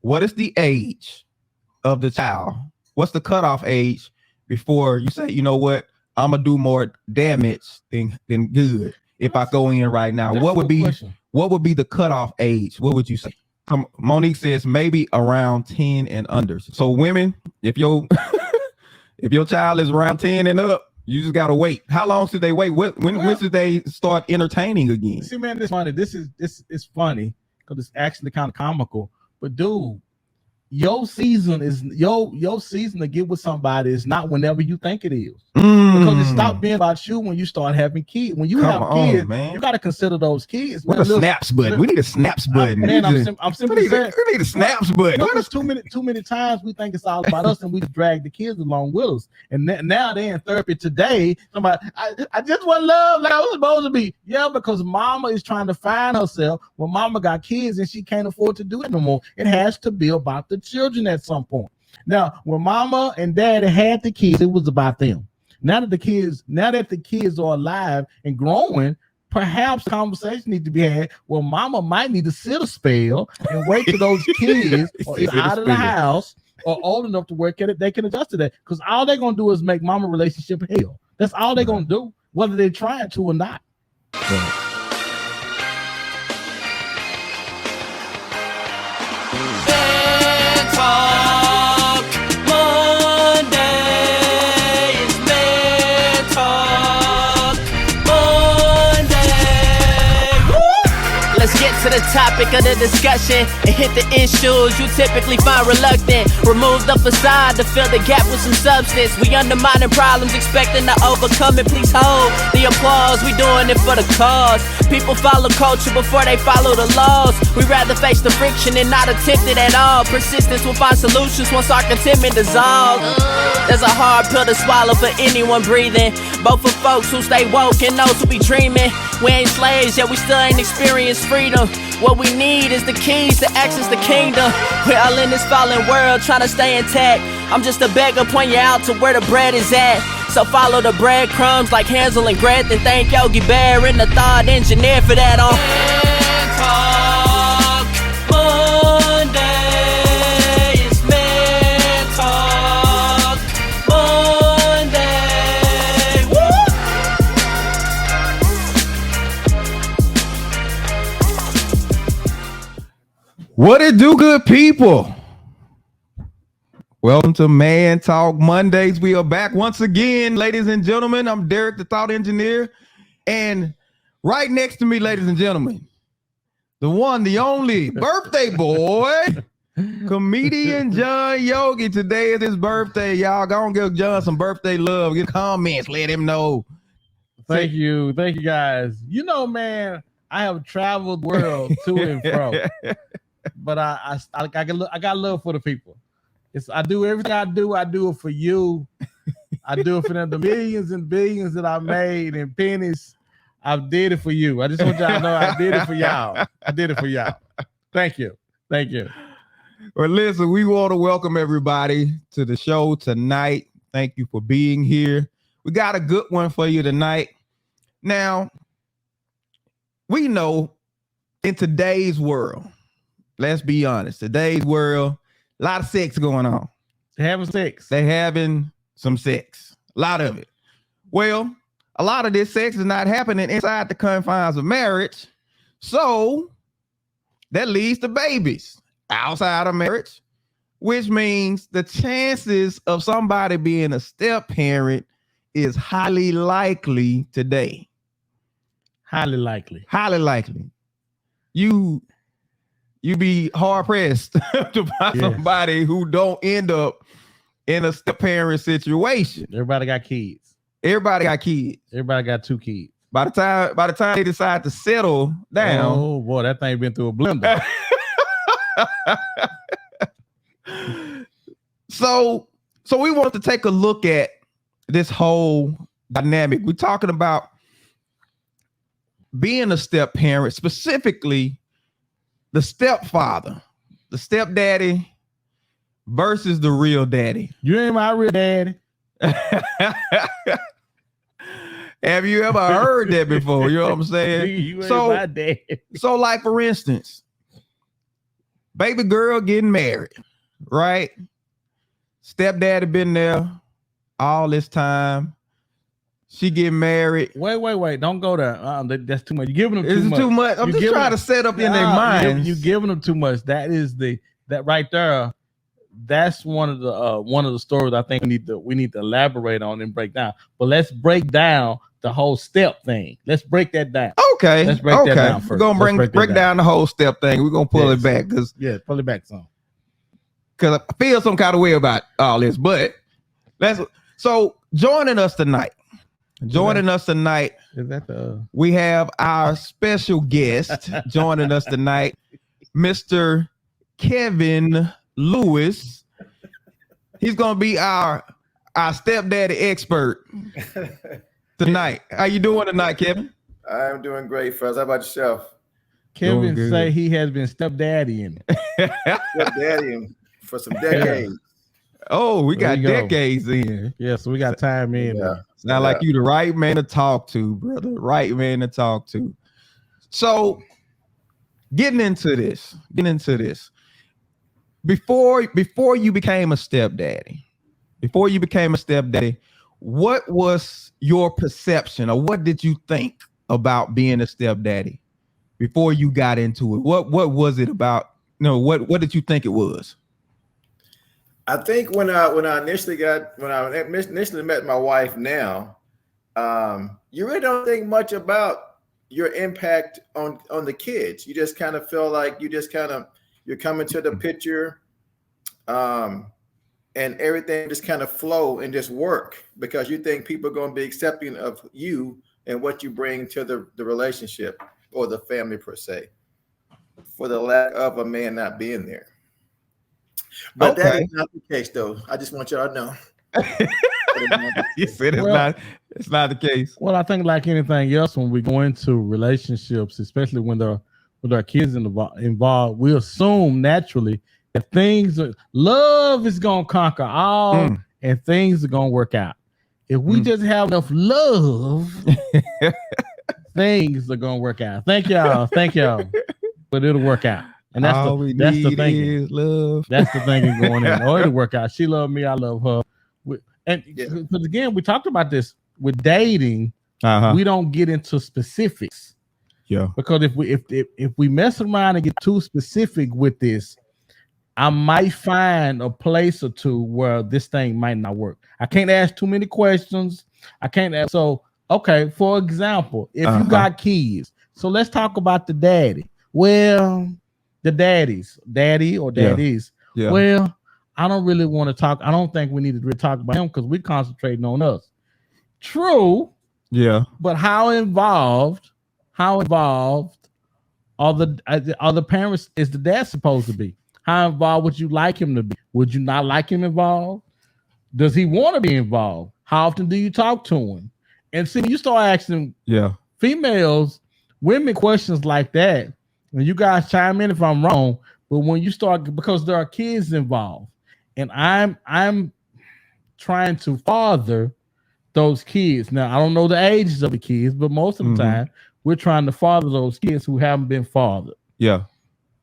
what is the age of the child? What's the cutoff age before you say, you know what, I'm gonna do more damage than good if I go in right now? What would be the cutoff age? What would you say? Monique says maybe around 10 and under. So women, if your if your child is around 10 and up, you just gotta wait. How long should they wait? When should they start entertaining again? See, man, this funny. This is funny because it's actually kind of comical. But dude, your season to get with somebody is not whenever you think it is. Because it stopped being about you when you start having kids. When you have kids, man, you got to consider those kids. What a snaps button. We need a snaps button. Man, I'm simply saying we need a snaps button. Too many times we think it's all about us and we drag the kids along with us. And now they're in therapy today. Somebody, I just want love like I was supposed to be. Yeah, because mama is trying to find herself when mama got kids and she can't afford to do it no more. It has to be about the children at some point. Now, when mama and daddy had the kids, it was about them. Now that the kids are alive and growing, perhaps conversation needs to be had. Well, mama might need to sit a spell and wait till those kids are either out of the house or old enough to work at it. They can adjust to that because all they're gonna do is make mama relationship hell. That's all they're gonna do, whether they're trying to or not. Right. To the topic of the discussion and hit the issues you typically find reluctant. Remove the facade to fill the gap with some substance. We undermining problems, expecting to overcome it. Please hold the applause. We doing it for the cause. People follow culture before they follow the laws. We rather face the friction and not attempt it at all. Persistence will find solutions once our contentment dissolves. There's a hard pill to swallow for anyone breathing, both for folks who stay woke and those who be dreaming. We ain't slaves, yet we still ain't experienced freedom. What we need is the keys to access the kingdom. We're all in this fallen world trying to stay intact. I'm just a beggar, point you out to where the bread is at. So follow the breadcrumbs like Hansel and Gretel. Thank Yogi Bear and the thought engineer for that on Talk Monday. It's Man Talk Monday. Woo! What it do, good people? Welcome to Man Talk Mondays. We are back once again, ladies and gentlemen. I'm Derek, the Thought Engineer. And right next to me, ladies and gentlemen, the one, the only birthday boy, comedian John Yogi. Today is his birthday. Y'all go and give John some birthday love. Get comments. Let him know. Thank you. Thank you, guys. You know, man, I have traveled the world to and fro. But I got love for the people. I do everything I do it for you. I do it for them. The millions and billions that I made and pennies, I did it for you. I just want y'all to know I did it for y'all. I did it for y'all. Thank you. Thank you. Well, listen, we want to welcome everybody to the show tonight. Thank you for being here. We got a good one for you tonight. Now, we know in today's world, let's be honest, today's world, a lot of sex going on. They're having sex. They're having some sex. A lot of it. Well, a lot of this sex is not happening inside the confines of marriage. So that leads to babies outside of marriage, which means the chances of somebody being a step parent is highly likely today. Highly likely. Highly likely. You be hard pressed to find somebody who don't end up in a step parent situation. Everybody got kids. Everybody got kids. Everybody got 2 kids. By the time they decide to settle down, oh boy, that thing been through a blender. So we want to take a look at this whole dynamic. We're talking about being a step parent, specifically the stepfather, the stepdaddy versus the real daddy. You ain't my real daddy. Have you ever heard that before? You know what I'm saying? You ain't my daddy. So like, for instance, baby girl getting married, right? Stepdaddy been there all this time. She get married. Wait. Don't go there. That's too much. You're giving them It's too much. I'm You just giving trying them- to set up in their Nah, minds. You giving them too much. That right there. That's one of the stories I think we need to elaborate on and break down. But let's break down the whole step thing. Let's break that down. Okay. Let's break that down first. We're gonna break down the whole step thing. We're gonna pull it back because pull it back some. I feel some kind of way about all this. But joining us tonight. Is that We have our special guest joining us tonight, Mr. Kevin Lewis. He's gonna be our stepdaddy expert tonight. How you doing tonight, Kevin? I'm doing great, fellas. How about yourself? Kevin say he has been stepdaddying. Stepdaddy for some decades. Oh, we There got you go. decades in. Yeah, so we got time in. Yeah. Sound like you the right man to talk to, brother. Right man to talk to. So, getting into this. Before you became a stepdaddy, what was your perception, or what did you think about being a stepdaddy before you got into it? What was it about? No, what did you think it was? I think when I initially met my wife now, you really don't think much about your impact on the kids. You just kind of feel like you're coming to the picture, and everything just kind of flow and just work because you think people are going to be accepting of you and what you bring to the relationship or the family per se, for the lack of a man not being there. But that is not the case, though. I just want y'all to know. You said it's not the case. Well, I think like anything else, when we go into relationships, especially when with our kids involved, we assume naturally that love is gonna conquer all, and things are gonna work out. If we just have enough love, things are gonna work out. Thank y'all, but it'll work out. And that's the thing. Love. That's the thing going in. Oh, it'll work out. She loved me. I love her. Because again, we talked about this with dating. We don't get into specifics. Yeah. Because if we mess around and get too specific with this, I might find a place or two where this thing might not work. I can't ask too many questions. So, okay, for example, if you got kids, so let's talk about the daddy. Well, the daddy or daddies. Yeah. Well, I don't really want to talk. I don't think we need to really talk about him because we're concentrating on us. True. Yeah. But how involved are the parents? Is the dad supposed to be? How involved would you like him to be? Would you not like him involved? Does he want to be involved? How often do you talk to him? And see, you start asking women questions like that, and you guys chime in if I'm wrong, but when you start, because there are kids involved, and I'm trying to father those kids. Now, I don't know the ages of the kids, but most of the time, we're trying to father those kids who haven't been fathered. Yeah.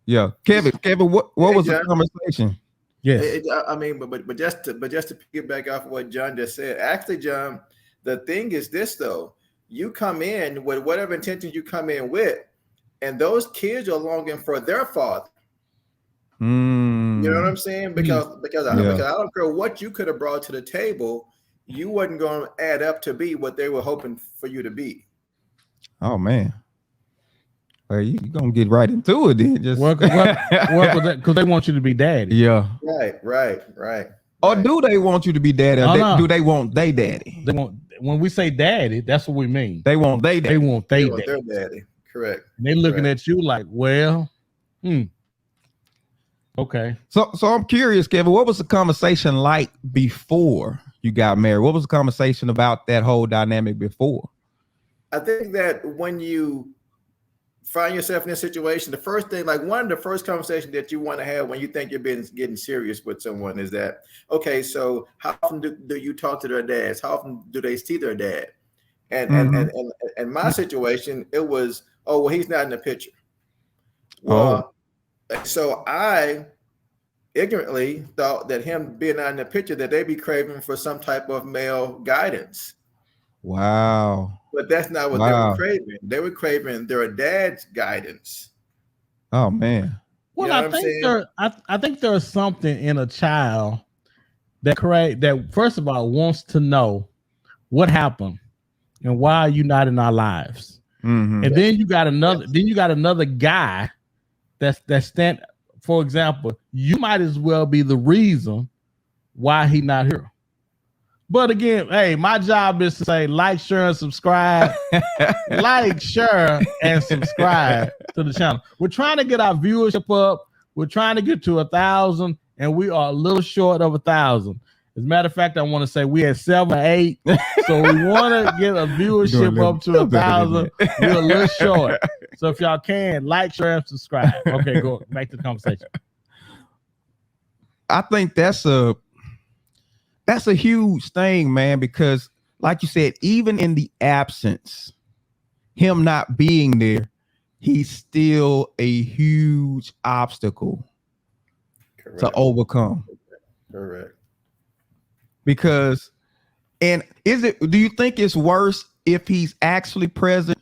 Yeah. Kevin, what was the conversation? Yes. But just to piggyback off of what John just said, actually, John, the thing is this though, you come in with whatever intentions you come in with, and those kids are longing for their father. You know what I'm saying? Because I don't care what you could have brought to the table, you wasn't going to add up to be what they were hoping for you to be. Oh man. Well, you're gonna get right into it then. Just because they want you to be daddy. Yeah. Right. Or do they want you to be daddy? Or do they want they daddy? They want, when we say daddy, that's what we mean. They want they daddy. They want their daddy. Correct. And they looking at you like, well, okay. So I'm curious, Kevin, what was the conversation like before you got married? What was the conversation about that whole dynamic before? I think that when you find yourself in a situation, the first thing, like one of the first conversations that you want to have when you think you're getting serious with someone is that, okay, so how often do you talk to their dads? How often do they see their dad? And my situation, it was, oh, well, he's not in the picture. Well, So I ignorantly thought that him being out in the picture that they be craving for some type of male guidance. Wow. But that's not what they were craving. They were craving their dad's guidance. Oh man. Well, You know what I'm saying? I think there's something in a child that first of all wants to know what happened and why are you not in our lives. Mm-hmm. And then you got another guy that's stand. For example, you might as well be the reason why he not here. But again, hey, my job is to say like, share, and subscribe. Like, share, and subscribe to the channel. We're trying to get our viewership up. We're trying to get to 1,000, and we are a little short of 1,000. As a matter of fact, I want to say we had 7 or 8, so we want to get a viewership up to 1,000. We're a little short. So if y'all can, like, share, and subscribe. Okay, go back to the conversation. I think that's a huge thing, man, because like you said, even in the absence, him not being there, he's still a huge obstacle to overcome. Correct. Because, and do you think it's worse if he's actually present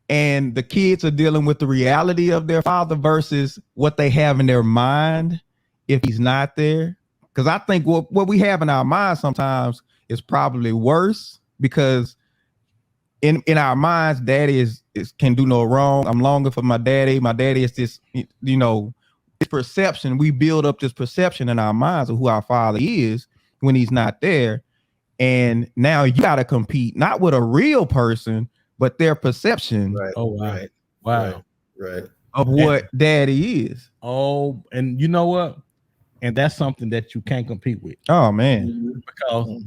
and the kids are dealing with the reality of their father versus what they have in their mind if he's not there? Because I think what we have in our minds sometimes is probably worse, because in our minds, daddy is can do no wrong. I'm longing for my daddy. My daddy is this, this perception. We build up this perception in our minds of who our father is when he's not there. And now you got to compete, not with a real person, but their perception Wow. of what daddy is. Oh, and you know what? And that's something that you can't compete with. Oh man, because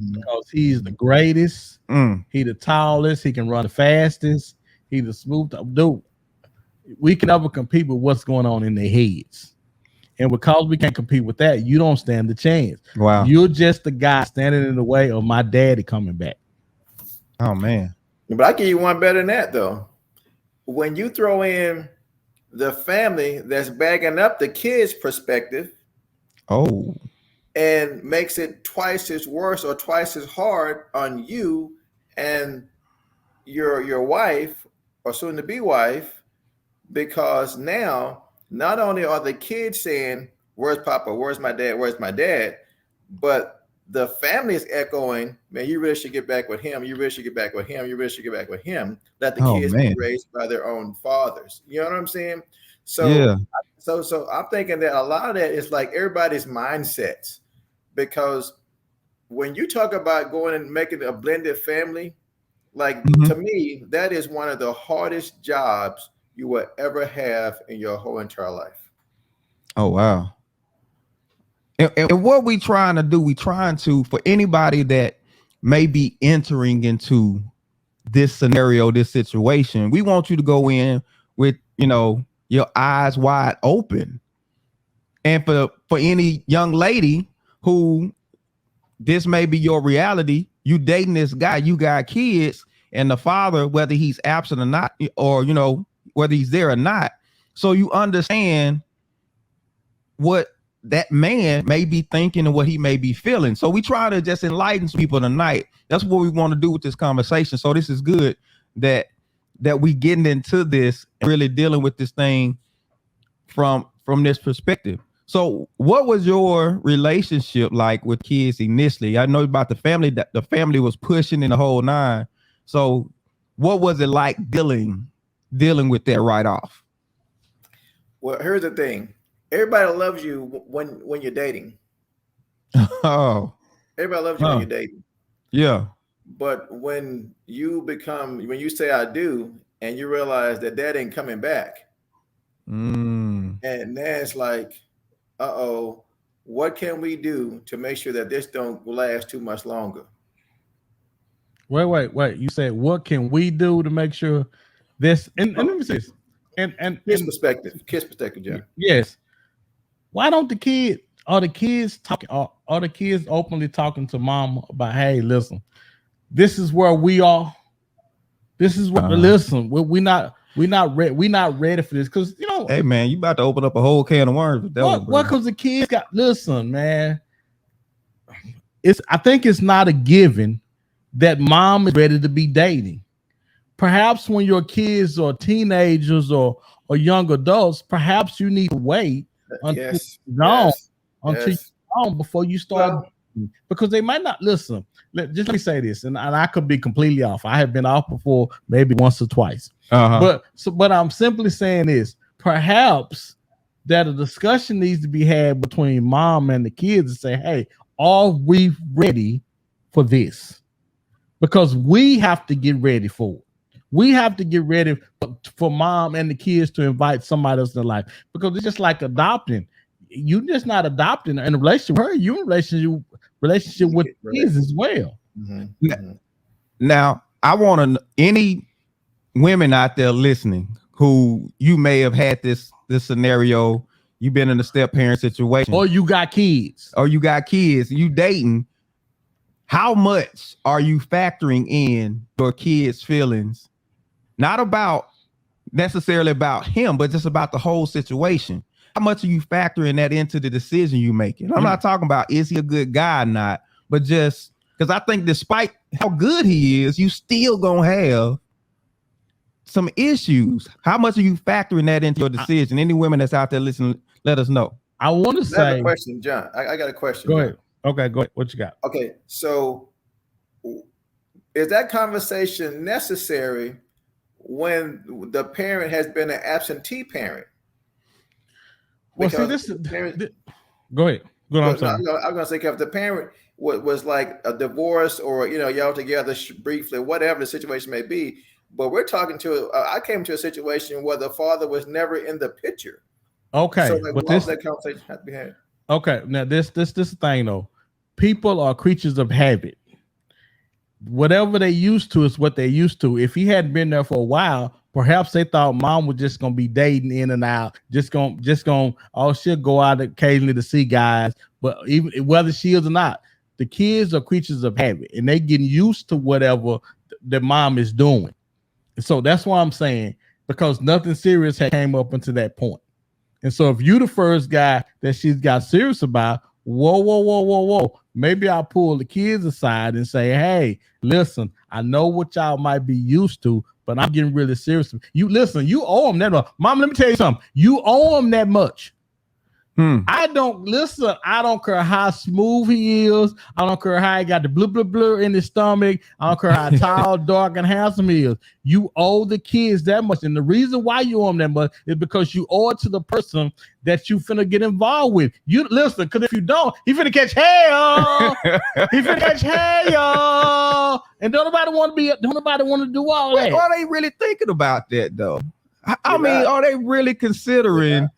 he's the greatest. He the tallest. He can run the fastest. He the smoothest. Dude, we can never compete with what's going on in their heads. And because we can't compete with that, you don't stand the chance. Wow, you're just the guy standing in the way of my daddy coming back. Oh man, but I give you one better than that though. When you throw in the family that's bagging up the kids' perspective. Oh, and makes it twice as worse or twice as hard on you and your wife or soon to be wife, because now not only are the kids saying, "Where's Papa? Where's my dad? Where's my dad?" but the family is echoing, "Man, you really should get back with him. You really should get back with him. You really should get back with him." Let the kids be raised by their own fathers. You know what I'm saying? So yeah. So I'm thinking that a lot of that is like everybody's mindsets, because when you talk about going and making a blended family, like to me, that is one of the hardest jobs you will ever have in your whole entire life. Oh, wow. And what we trying to do, for anybody that may be entering into this scenario, this situation, we want you to go in with, your eyes wide open. And for any young lady who this may be your reality, you dating this guy, you got kids, and the father, whether he's absent or not, or whether he's there or not, so you understand what that man may be thinking and what he may be feeling. So we try to just enlighten people tonight. That's what we want to do with this conversation. So this is good that we getting into this, really dealing with this thing from this perspective. So what was your relationship like with kids initially? I know about the family, that the family was pushing in the whole nine. So what was it like dealing with that right off? Well, here's the thing. Everybody loves you when you're dating. Oh. Everybody loves you when you're dating. Yeah. But when you say I do, and you realize that ain't coming back, and then it's like, what can we do to make sure that this don't last too much longer? Wait. You said, what can we do to make sure this? And let me say this. And kids perspective, John. Yes. Why don't the kids talking? Are the kids openly talking to mom about, hey, listen, this is where we are. This is what listen. We're not ready for this, because Hey man, you about to open up a whole can of worms with that one, bro. What? Because the kids got. Listen, man. I think it's not a given that mom is ready to be dating. Perhaps when your kids are teenagers or young adults, perhaps you need to wait until you're gone, until you're gone before you start. Because they might not listen. Let me say this, and I could be completely off. I have been off before, maybe once or twice. But I'm simply saying this: perhaps that a discussion needs to be had between mom and the kids and say, "Hey, are we ready for this?" Because we have to get ready for it. We have to get ready for mom and the kids to invite somebody else in their life. Because it's just like adopting. You're just not adopting in a relationship with her. You're in relationship with kids as well. Now, I want to any women out there listening who you may have had this scenario. You've been in a step parent situation, or you got kids, you dating. How much are you factoring in your kids' feelings? Not about necessarily about him, but just about the whole situation. How much are you factoring that into the decision you're making? I'm not talking about is he a good guy or not, but just because I think despite how good he is, you still gonna have some issues. How much are you factoring that into your decision? Any women that's out there listening, let us know. I want to say a question, John. I got a question. Go ahead. Okay, go ahead. What you got? Okay, so is that conversation necessary when the parent has been an absentee parent? Well, see, go ahead. I'm gonna say if the parent was like a divorce or y'all together briefly, whatever the situation may be, but we're talking to. I came to a situation where the father was never in the picture. Okay, so like, but that conversation had to be had. Okay, now this thing though, people are creatures of habit. Whatever they used to is what they used to. If he hadn't been there for a while, perhaps they thought mom was just gonna be dating in and out, just gonna she'll go out occasionally to see guys, but even whether she is or not, the kids are creatures of habit and they getting used to whatever the mom is doing. So that's why I'm saying, because nothing serious had came up until that point. And so if you the first guy that she's got serious about, whoa. Maybe I'll pull the kids aside and say, hey, listen, I know what y'all might be used to, but I'm getting really serious. You listen, you owe them that much. Mom, let me tell you something. You owe them that much. I don't care how smooth he is. I don't care how he got the blue in his stomach. I don't care how tall, dark, and handsome he is. You owe the kids that much. And the reason why you owe them that much is because you owe it to the person that you finna get involved with. You listen, because if you don't, he finna catch hell. And don't nobody want to do all that. Are they really thinking about that though? I mean, are they really considering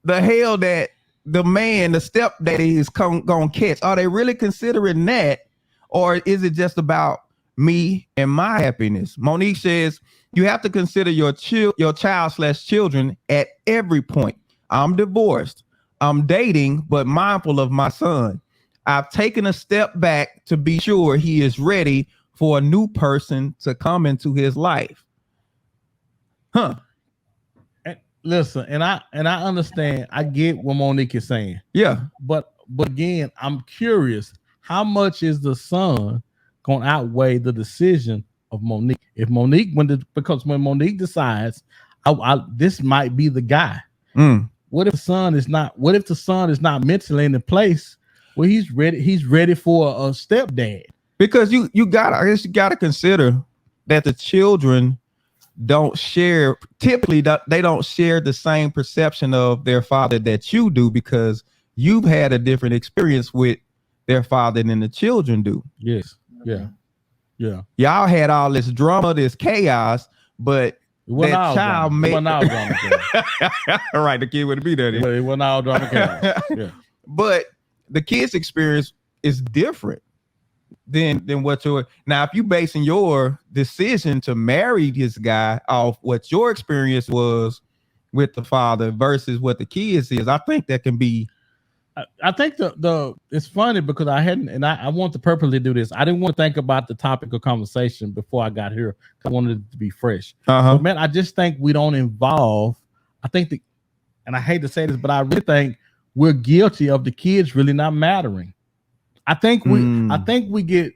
the hell that the stepdaddy is gonna catch? Are they really considering that, or is it just about me and my happiness? Monique says you have to consider your child/children at every point. I'm divorced. I'm dating, but mindful of my son. I've taken a step back to be sure he is ready for a new person to come into his life. Listen, and I understand. I get what Monique is saying. Yeah, but again, I'm curious. How much is the son gonna outweigh the decision of Monique? If Monique because when Monique decides, this might be the guy. What if the son is not? What if the son is not mentally in the place where he's ready? He's ready for a stepdad. Because you gotta consider that the children don't share. Typically, they don't share the same perception of their father that you do, because you've had a different experience with their father than the children do. Yes. Yeah. Y'all had all this drama, this chaos, but that child made. All right, the kid wouldn't be there. It wasn't all drama chaos. Yeah. But the kid's experience is different than what now. If you basing your decision to marry this guy off what your experience was with the father versus what the kids is, I think that can be. I think the it's funny because I want to purposely do this. I didn't want to think about the topic of conversation before I got here. I wanted it to be fresh. But man, I just think we don't involve I think and I hate to say this, but I really think we're guilty of the kids really not mattering. I think we get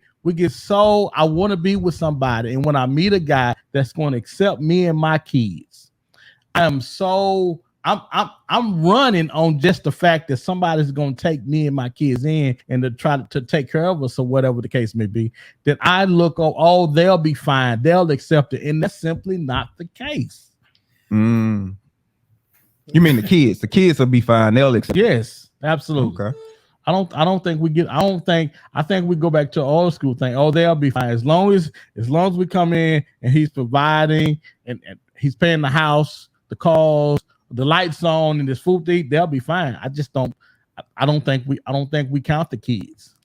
so I want to be with somebody, and when I meet a guy that's going to accept me and my kids, I'm running on just the fact that somebody's going to take me and my kids in and to try to take care of us or whatever the case may be. That I look, oh, they'll be fine, they'll accept it, and that's simply not the case. You mean the kids? The kids will be fine. They'll accept. Yes, absolutely. Okay. I think we go back to old school thing. Oh, they'll be fine as long as we come in and he's providing and he's paying the house, the calls, the lights on, and there's food to eat. They'll be fine. I don't think we count the kids.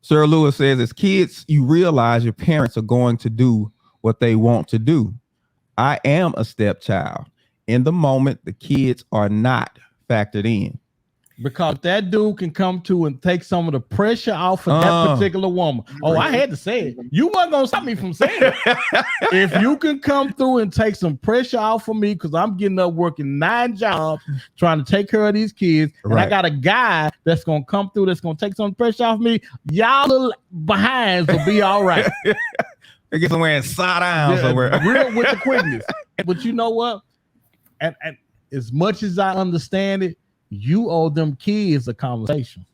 Sir Lewis says, as kids, you realize your parents are going to do what they want to do. I am a stepchild. In the moment, the kids are not factored in. Because that dude can come to and take some of the pressure off of that particular woman. Oh, I had to say it. You weren't going to stop me from saying it. If you can come through and take some pressure off of me, because I'm getting up working 9 jobs trying to take care of these kids, and I got a guy that's going to come through that's going to take some pressure off me, y'all little behinds will be all right. They get somewhere and sit down somewhere. Real with the quickness. But you know what? And as much as I understand it, you owe them kids a conversation.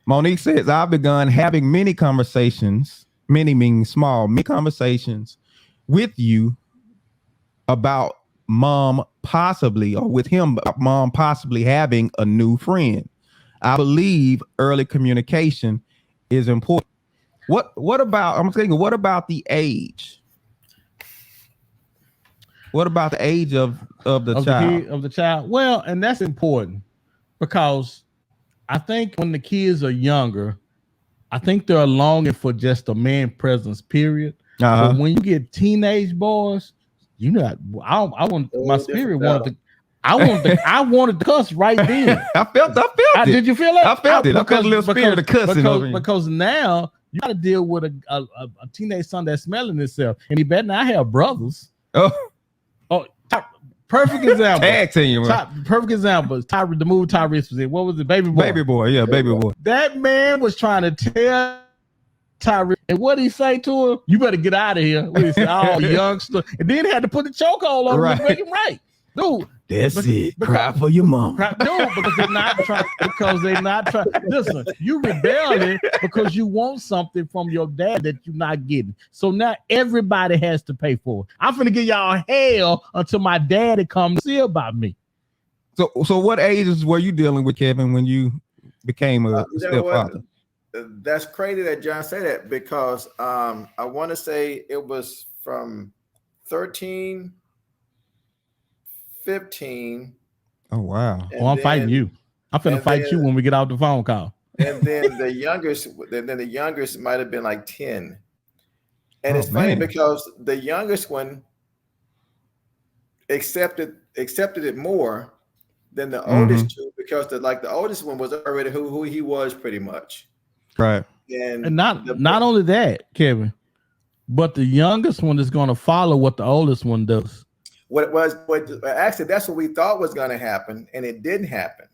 Monique says, I've begun having many conversations, many meaning small, many conversations with you about mom possibly, or with him, mom possibly having a new friend. I believe early communication is important. What about, I'm thinking, what about the age? What about the age of the child? Well, and that's important because I think when the kids are younger, I think they're longing for just a man presence, period. But when you get teenage boys, you know, I wanted to cuss right then. I felt it. Did you feel it? I felt it. I felt a little spirit of cussing because now you got to deal with a teenage son that's smelling himself, and he better not have brothers. Perfect example. Tag team. Perfect example. The movie Tyrese was in. What was it? Baby Boy. Baby Boy. Yeah, Baby Boy. That man was trying to tell Tyrese, and what did he say to him? You better get out of here. What did he say? Oh, youngster. And then he had to put the chokehold on him to make him right. Dude. That's it. Cry for your mom. No, because they're not trying. Listen, you rebelling because you want something from your dad that you're not getting. So now everybody has to pay for it. I'm finna give y'all hell until my daddy comes to see about me. So what ages were you dealing with, Kevin, when you became a stepfather? That's crazy that John said that because I want to say it was from 13. 15. Oh wow! I'm fighting you. I'm finna fight you when we get off the phone call. And then the youngest might have been like 10. And it's funny because the youngest one accepted it more than the oldest two because the oldest one was already who he was pretty much. Right. And not only that, Kevin, but the youngest one is going to follow what the oldest one does. Actually, that's what we thought was going to happen, and it didn't happen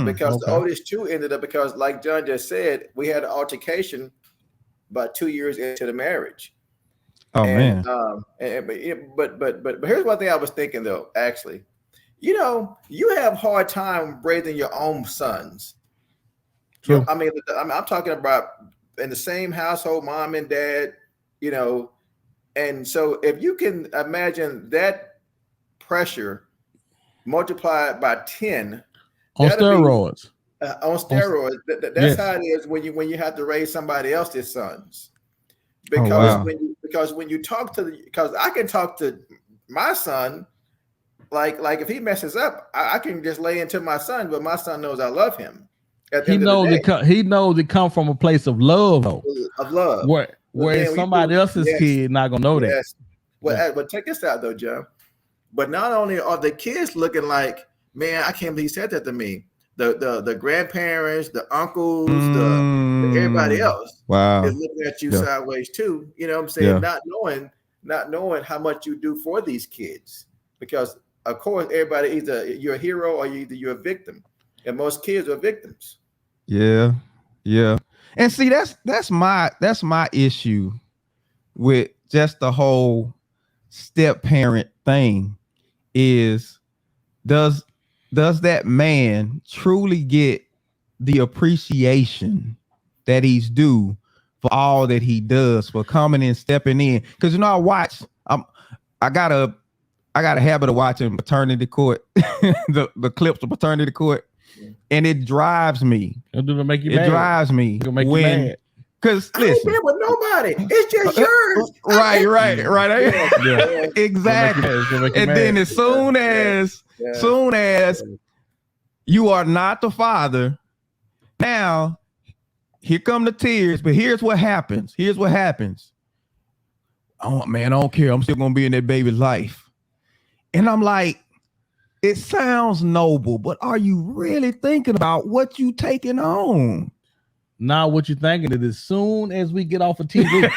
because the oldest two ended up because, like John just said, we had an altercation about 2 years into the marriage. Oh man! But here's one thing I was thinking though. Actually, you know, you have hard time raising your own sons. True. You know, I'm talking about in the same household, mom and dad. You know. And so if you can imagine that pressure multiplied by 10 on steroids. That's how it is when you have to raise somebody else's sons. Because when you talk because I can talk to my son, like if he messes up, I can just lay into my son, but my son knows I love him. He knows it come from a place of love, though. Of love. Where somebody else's kid not gonna know that. Yes. But check this out though, John. But not only are the kids looking like, man, I can't believe he said that to me. The grandparents, the uncles, the everybody else is looking at you sideways too. You know what I'm saying? Not knowing how much you do for these kids. Because of course, everybody either you're a hero or you're a victim, and most kids are victims. Yeah, yeah. And see, that's my issue with just the whole step parent thing is does that man truly get the appreciation that he's due for all that he does, for coming in, stepping in? Because I got a habit of watching Paternity Court, the clips of Paternity Court, and it drives me. It'll make you It mad. drives me It'll make you mad. because I ain't listen, been with nobody. It's just yours. right. Yeah. Exactly. It'll make you And mad. then as soon as you are not the father, now here come the tears. But here's what happens. Oh man, I don't care. I'm still gonna be in that baby's life. And I'm like, it sounds noble, but are you really thinking about what you taking on? Now what you thinking is as soon as we get off of TV,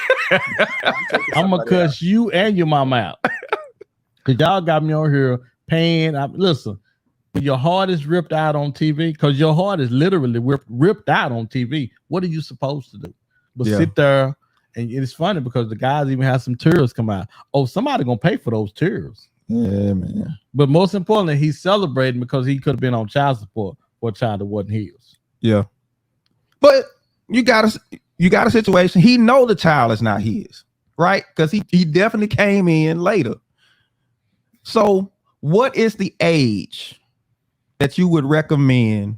I'm gonna cuss you and your mama out. Cause y'all got me on here paying. Listen, when your heart is ripped out on TV, because your heart is literally ripped out on TV, what are you supposed to do? But sit there, and it's funny because the guys even have some tears come out. Oh, somebody gonna pay for those tears. Yeah, man. But most importantly, he's celebrating because he could have been on child support for a child that wasn't his. Yeah. But you got a situation. He know the child is not his, right? Because he definitely came in later. So what is the age that you would recommend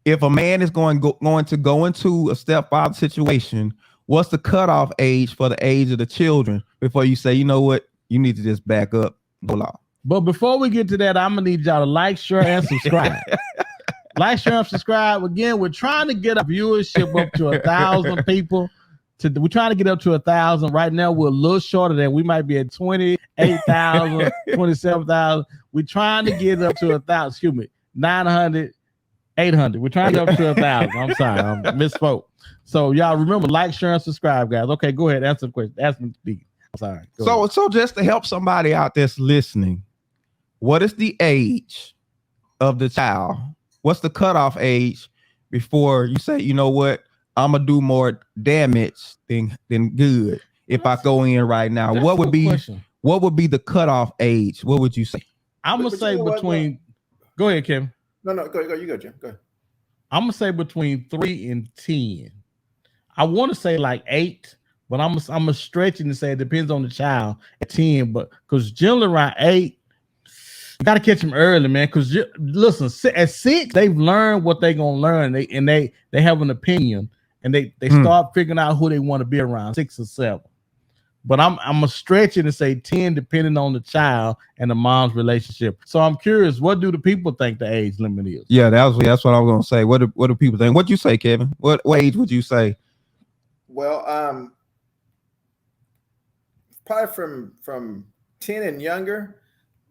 if a man is going to go into a stepfather situation? What's the cutoff age for the age of the children before you say, you know what, you need to just back up? But before we get to that, I'm gonna need y'all to like, share, and subscribe. Like, share, and subscribe. Again, we're trying to get our viewership up to 1,000 people. We're trying to get up to 1,000. Right now, we're a little shorter than we might be at 28,000, 27,000. We're trying to get up to 1,000. Excuse me, 900, 800. We're trying to get up to 1,000. I'm sorry, I misspoke. So y'all remember, like, share, and subscribe, guys. Okay, go ahead. Answer the question. Ask me to speak. I'm sorry. So just to help somebody out that's listening, what is the age of the child? What's the cutoff age before you say, you know what, I'm gonna do more damage than good if I go in right now? What would be the cutoff age? What would you say? I'm gonna say between. Go ahead, Kevin. No, go. You go, Jim. Go ahead. I'm gonna say between 3 and 10. I want to say like 8, but I'm gonna stretch it and say it depends on the child at 10. But because generally around 8, you gotta catch them early, man. Because listen, at 6 they've learned what they're gonna learn. They have an opinion, and they start figuring out who they want to be around 6 or 7. But I'm gonna stretch it and say 10, depending on the child and the mom's relationship. So I'm curious, what do the people think the age limit is? Yeah, that's what I was gonna say. What do people think? What you say, Kevin? What age would you say? Well, probably from 10 and younger.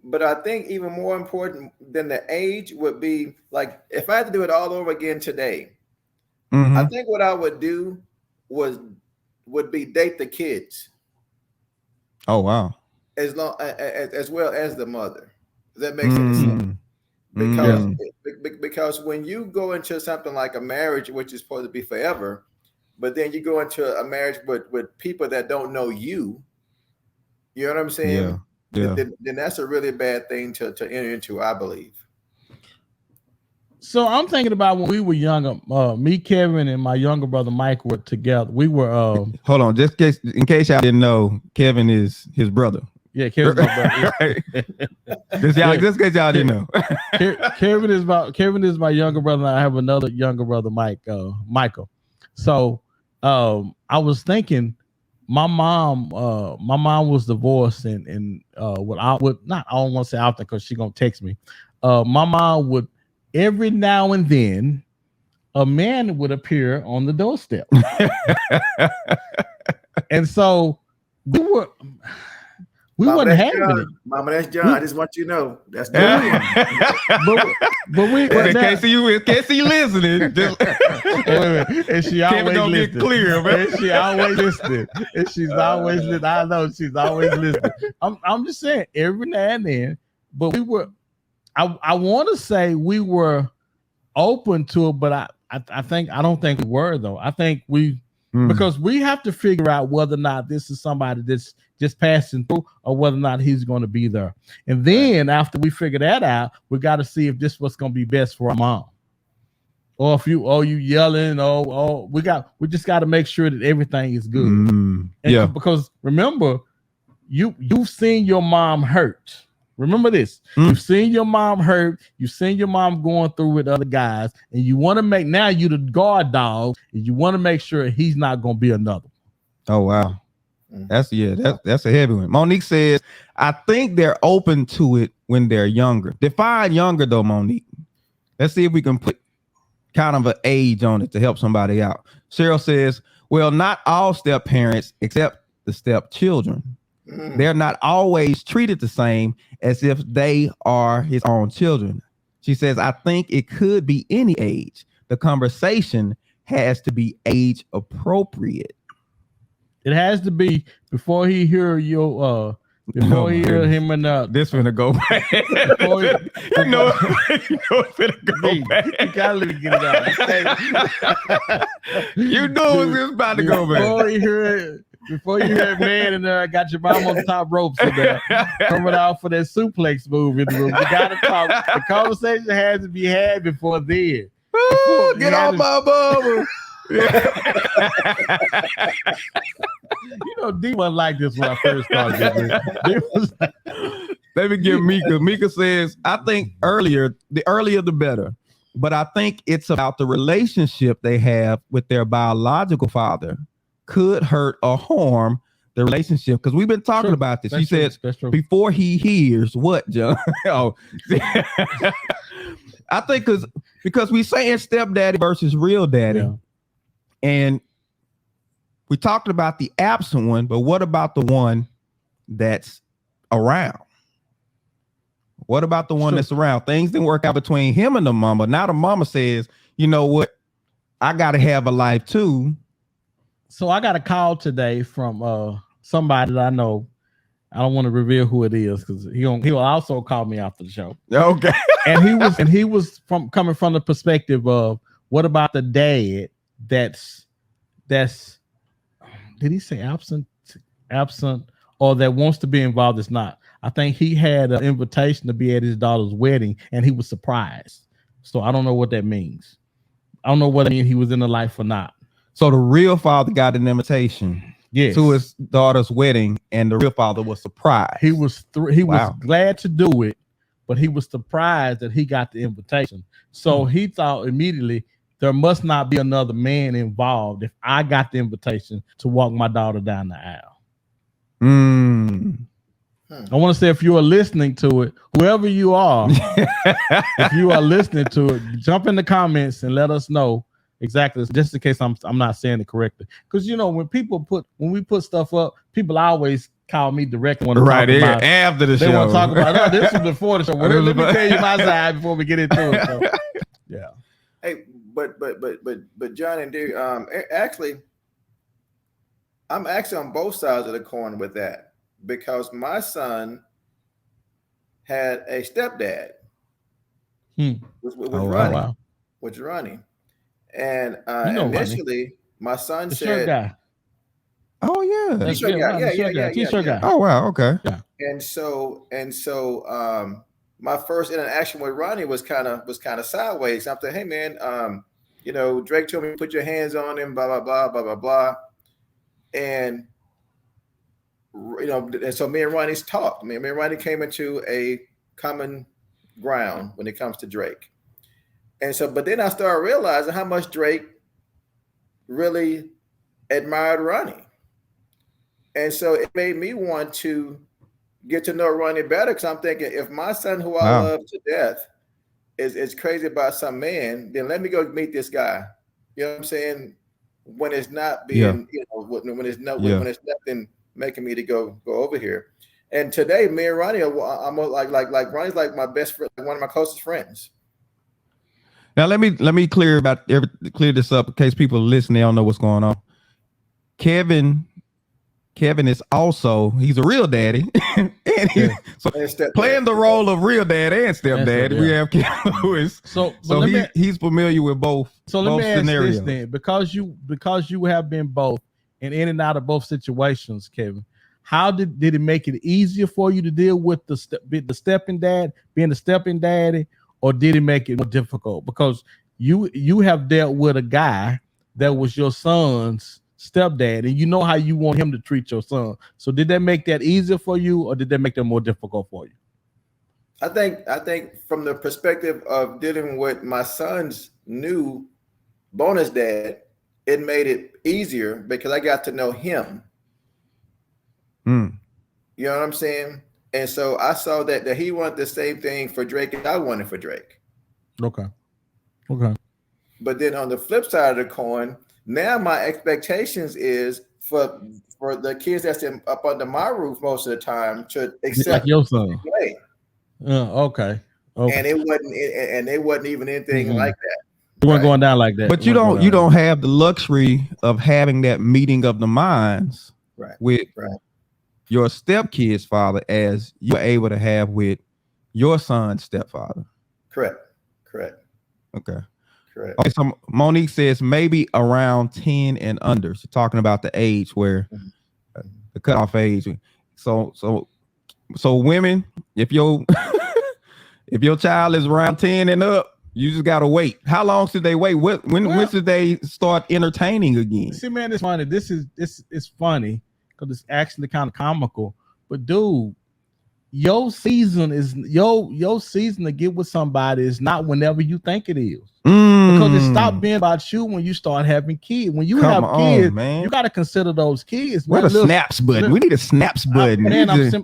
But I think even more important than the age would be, like, if I had to do it all over again today, I think what I would do would be date the kids. Oh wow! As well as the mother. Does that make sense? Because when you go into something like a marriage, which is supposed to be forever, but then you go into a marriage with people that don't know you. You know what I'm saying? Yeah. Yeah. Then that's a really bad thing to enter into, I believe. So I'm thinking about when we were younger, me, Kevin, and my younger brother Mike were together. We were hold on, just in case y'all didn't know, Kevin is his brother. Yeah, Kevin's my brother. Just in case y'all didn't know. Kevin is my younger brother, and I have another younger brother, Michael. So I was thinking, my mom was divorced, and I don't want to say often because she's gonna text me. My mom would, every now and then, a man would appear on the doorstep. And so we wasn't having it. Mama, that's John. I just want you to know that's but we can't see you listening. And she always gonna get clear, man. And she always listening. And she's always listening. I know she's always listening. I'm just saying, every now and then but we were. I want to say we were open to it, but I don't think we were though. I think we because we have to figure out whether or not this is somebody that's just passing through or whether or not he's going to be there. And then after we figure that out, we got to see if this is what's going to be best for our mom. Or if you yelling, we just got to make sure that everything is good. Because remember, you've seen your mom hurt. Remember this. You've seen your mom hurt. You've seen your mom going through with other guys, and you want to make now you the guard dog, and you want to make sure he's not going to be another. Oh wow, that's a heavy one. Monique says, I think they're open to it when they're younger. Define younger though, Monique. Let's see if we can put kind of an age on it to help somebody out. Cheryl says, well, not all step parents except the step children. They're not always treated the same as if they are his own children. She says, I think it could be any age. The conversation has to be age appropriate. It has to be before he hear your before he hear him and this finna go bad. It's finna go bad. You gotta let me get it out. You know it's about to go bad. Before you hear man and got your mom on the top ropes in there, coming out for that suplex move in the room. You gotta talk. The conversation has to be had before then. Get off my bubble. D wasn't like this when I first started. Let me give Mika. Mika says, I think the earlier the better. But I think it's about the relationship they have with their biological father could hurt or harm the relationship, because we've been talking about this. She says before he hears what, John? I think because we saying stepdaddy versus real daddy, and we talked about the absent one, but what about the one that's around? What about the one that's around? Things didn't work out between him and the mama. Now the mama says, you know what? I got to have a life too. So I got a call today from somebody that I know. I don't want to reveal who it is because he'll also call me after the show. Okay. and he was coming from the perspective of what about the dad that's did he say absent or that wants to be involved? It's not. I think he had an invitation to be at his daughter's wedding and he was surprised. So I don't know what that means. I don't know whether he was in the life or not. So the real father got an invitation to his daughter's wedding, and the real father was surprised. He was glad to do it, but he was surprised that he got the invitation. So he thought immediately there must not be another man involved if I got the invitation to walk my daughter down the aisle. I want to say, if you are listening to it, whoever you are, if you are listening to it, jump in the comments and let us know exactly, just in case I'm not saying it correctly. Because when we put stuff up, people always call me directly when right here after the show. They want to talk about this was before the show. Well, let me tell you my side before we get into it. So, yeah. Hey, but John and Derek, actually, I'm actually on both sides of the coin with that, because my son had a stepdad, which was Ronnie. And initially, my son said, guy. "Oh yeah, T-shirt guy. Oh wow, okay." Yeah. And so, my first interaction with Ronnie was kind of sideways. I'm thinking, hey man, Drake told me to put your hands on him, blah blah blah blah blah blah, and and so me and Ronnie's talked. Me and Ronnie came into a common ground when it comes to Drake. And so, but then I started realizing how much Drake really admired Ronnie. And so it made me want to get to know Ronnie better, because I'm thinking, if my son, who I love to death, is crazy about some man, then let me go meet this guy. You know what I'm saying? When it's not being, when it's nothing making me to go over here. And today, me and Ronnie, I'm like Ronnie's like my best friend, one of my closest friends. Now let me clear this up in case people listening, they don't know what's going on. Kevin Kevin is also, he's a real daddy. And so playing the role of real dad and stepdad, we have Kevin Lewis. So he's familiar with both. So let me ask scenarios. this then, because you have been both and in and out of both situations, Kevin. How did it make it easier for you to deal with the stepping dad, being the stepping daddy, or did it make it more difficult? Because you have dealt with a guy that was your son's stepdad, and you know how you want him to treat your son. So did that make that easier for you, or did that make that more difficult for you? I think from the perspective of dealing with my son's new bonus dad, it made it easier because I got to know him. You know what I'm saying? And so I saw that he wanted the same thing for Drake as I wanted for Drake. Okay. But then on the flip side of the coin, now my expectations is for the kids that's up under my roof most of the time to accept like your son. Okay. And it wasn't even anything like that. You weren't going down like that. But you don't have the luxury of having that meeting of the minds with your stepkid's father as you were able to have with your son's stepfather. Correct. Okay. So Monique says maybe around 10 and under. She's talking about the age where the cutoff age. So women, if your if your child is around 10 and up, you just gotta wait. How long should they wait? When should they start entertaining again? See, man, it's funny. This is funny because it's actually kind of comical. But dude, your season to get with somebody is not whenever you think it is. Because it stopped being about you when you start having kids. When you have kids, man, you got to consider those kids. What a snaps button? We need a snaps button.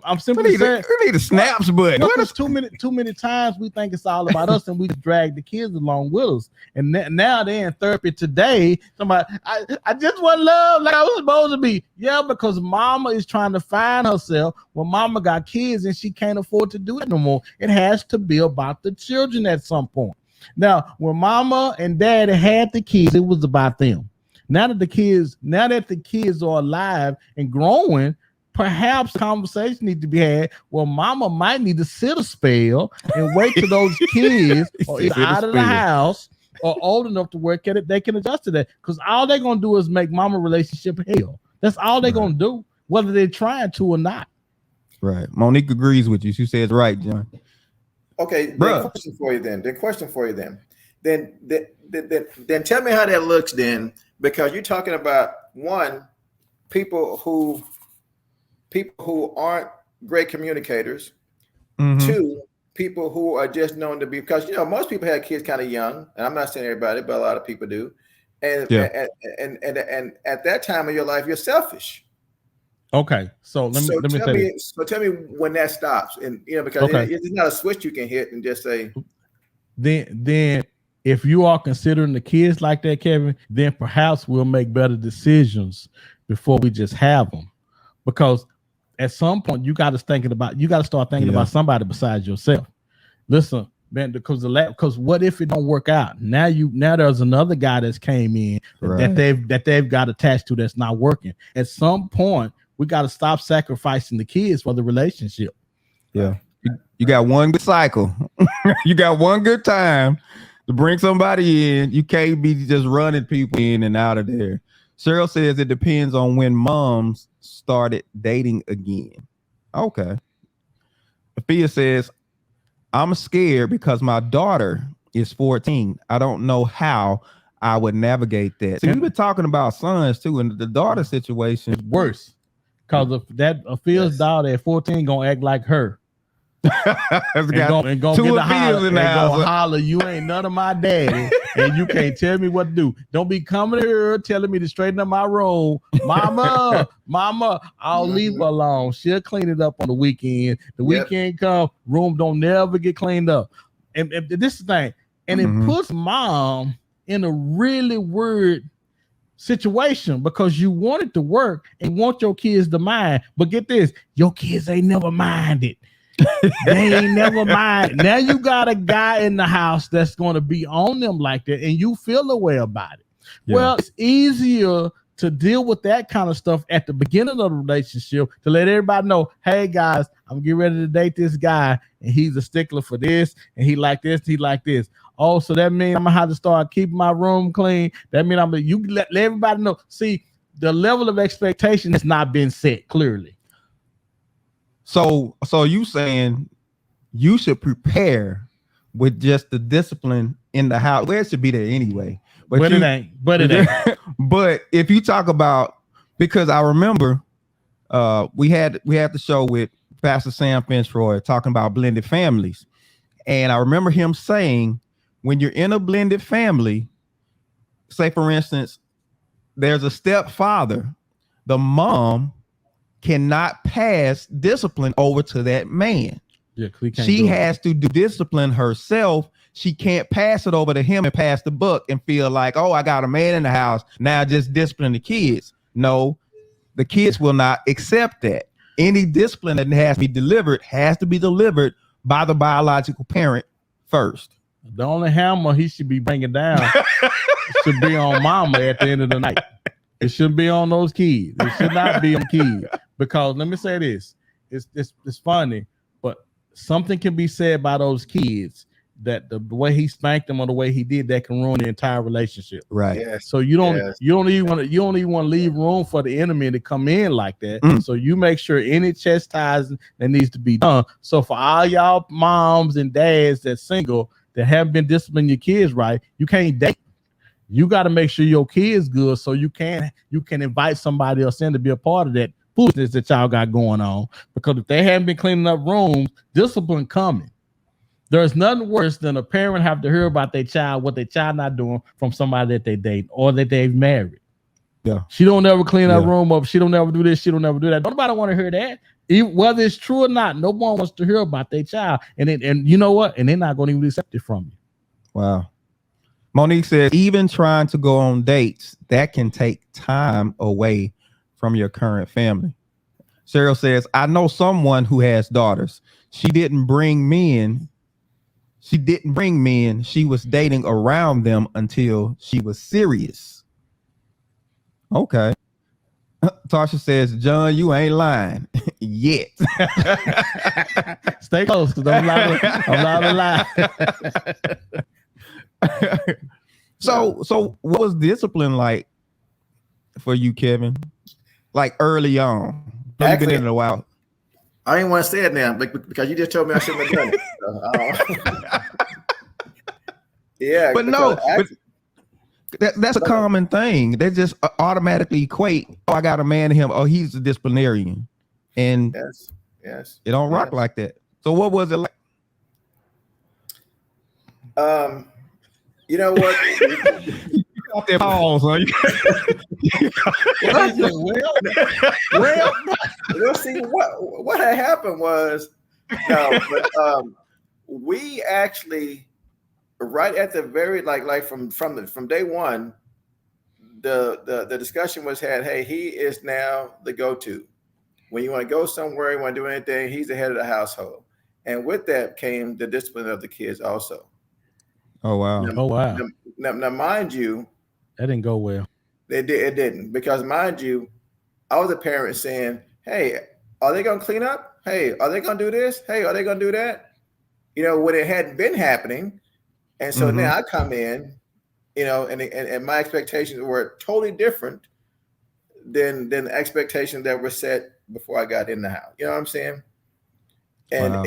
I'm simply saying we need a snaps button. Because too many times we think it's all about us and we drag the kids along with us. And now they're in therapy today. Somebody, I just want love like I was supposed to be. Yeah, because mama is trying to find herself when mama got kids and she can't afford to do it no more. It has to be about the children at some point. Now, when mama and daddy had the kids, it was about them. Now that the kids are alive and growing, perhaps conversation needs to be had. Well, mama might need to sit a spell and wait till those kids are either out of the house or old enough to work at it. They can adjust to that because all they're gonna do is make mama relationship hell. That's all they're gonna do, whether they're trying to or not. Right. Monique agrees with you. She says right, John. Okay, question for you then. Then tell me how that looks then, because you're talking about one, people who aren't great communicators. Two, people who are just known to be, because most people have kids kind of young, and I'm not saying everybody, but a lot of people do. And at that time of your life, you're selfish. Okay, so let me tell you. So tell me when that stops, and because it's not a switch you can hit and just say. Then if you are considering the kids like that, Kevin, then perhaps we'll make better decisions before we just have them, because at some point you got to start thinking about somebody besides yourself. Listen, man, because what if it don't work out? Now there's another guy that's came in that they've got attached to that's not working. At some point, we got to stop sacrificing the kids for the relationship. Yeah. You got one good cycle. You got one good time to bring somebody in. You can't be just running people in and out of there. Cheryl says it depends on when moms started dating again. Okay. Sophia says, I'm scared because my daughter is 14. I don't know how I would navigate that. So we've been talking about sons too, and the daughter situation is worse. Because of that, Phil's daughter at 14 gonna act like her. and gonna get the holler, you ain't none of my daddy, and you can't tell me what to do. Don't be coming here telling me to straighten up my room. Mama, I'll leave her alone. She'll clean it up on the weekend. The weekend come, room don't never get cleaned up. And this is the thing. And it puts mom in a really weird situation because you want it to work and want your kids to mind. But get this, your kids ain't never minded. They ain't never mind. Now you got a guy in the house that's going to be on them like that, and you feel a way about it. Yeah. Well, it's easier to deal with that kind of stuff at the beginning of the relationship, to let everybody know, hey guys, I'm getting ready to date this guy, and he's a stickler for this, and he like this, he like this. Oh, so that means I'm gonna have to start keeping my room clean. That means you let everybody know. See, the level of expectation has not been set clearly. So you saying you should prepare with just the discipline in the house. Well, it should be there anyway. But it ain't. But it ain't. But if you talk about, because I remember we had the show with Pastor Sam Fitzroy talking about blended families. And I remember him saying, when you're in a blended family, say for instance, there's a stepfather, the mom cannot pass discipline over to that man. Yeah, she has to do discipline herself. She can't pass it over to him and pass the buck and feel like, oh, I got a man in the house, now just discipline the kids. No, the kids will not accept that. Any discipline that has to be delivered by the biological parent first. The only hammer he should be bringing down should be on mama at the end of the night. It shouldn't be on those kids. It should not be on kids. Because let me say this, it's funny, but something can be said by those kids that the way he spanked them or the way he did that can ruin the entire relationship. Right. Yes. So you don't even want to leave room for the enemy to come in like that. So you make sure any chastising that needs to be done. So for all y'all moms and dads that's single that haven't been disciplining your kids right, you can't date. You got to make sure your kid's good so you can invite somebody else in to be a part of that foolishness that y'all got going on. Because if they haven't been cleaning up rooms, discipline coming. There's nothing worse than a parent have to hear about their child, what their child not doing from somebody that they date or that they've married. Yeah. She don't ever clean her room up. She don't ever do this. She don't ever do that. Nobody want to hear that. Even, whether it's true or not, no one wants to hear about their child. And you know what? And they're not going to even accept it from you. Wow. Monique says, even trying to go on dates, that can take time away from your current family. Cheryl says, I know someone who has daughters. She didn't bring men. She was dating around them until she was serious. Okay. Tasha says, John, you ain't lying yet. Stay close, because I'm not lie. So what was discipline like for you, Kevin? Like early on? You've been in it a while. I didn't want to say it now because you just told me I shouldn't have done it. Yeah, but no, that's a common thing. They just automatically equate, oh, I got a man in him, oh, he's a disciplinarian. And yes, it don't rock like that. So what was it like? You know what? Pause, huh? Well, see, what had happened was, we actually, right at the very like from day one, the discussion was had. Hey, he is now the go-to when you want to go somewhere, you want to do anything. He's the head of the household, and with that came the discipline of the kids also. Oh wow! Now, mind you, that didn't go well. It didn't, because mind you, I was a parent saying, "Hey, are they going to clean up? Hey, are they going to do this? Hey, are they going to do that?" You know, when it hadn't been happening, and so now I come in, you know, and my expectations were totally different than the expectations that were set before I got in the house. You know what I'm saying? And wow.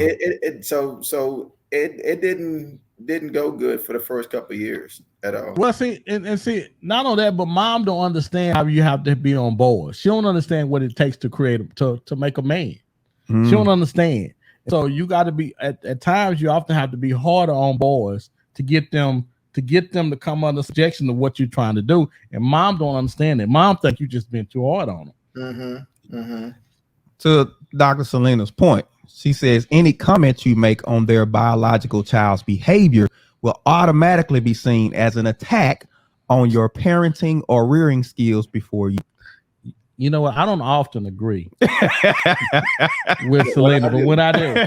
it didn't go good for the first couple of years at all. Well, see, and see, not only that, but mom don't understand how you have to be on board. She don't understand what it takes to create to make a man. She don't understand. So you got to be at times. You often have to be harder on boys to get them to come under subjection to what you're trying to do. And mom don't understand it. Mom think you just been too hard on them. To Dr. Selena's point, she says any comment you make on their biological child's behavior will automatically be seen as an attack on your parenting or rearing skills before you. You know what? I don't often agree with Selena, but when I do,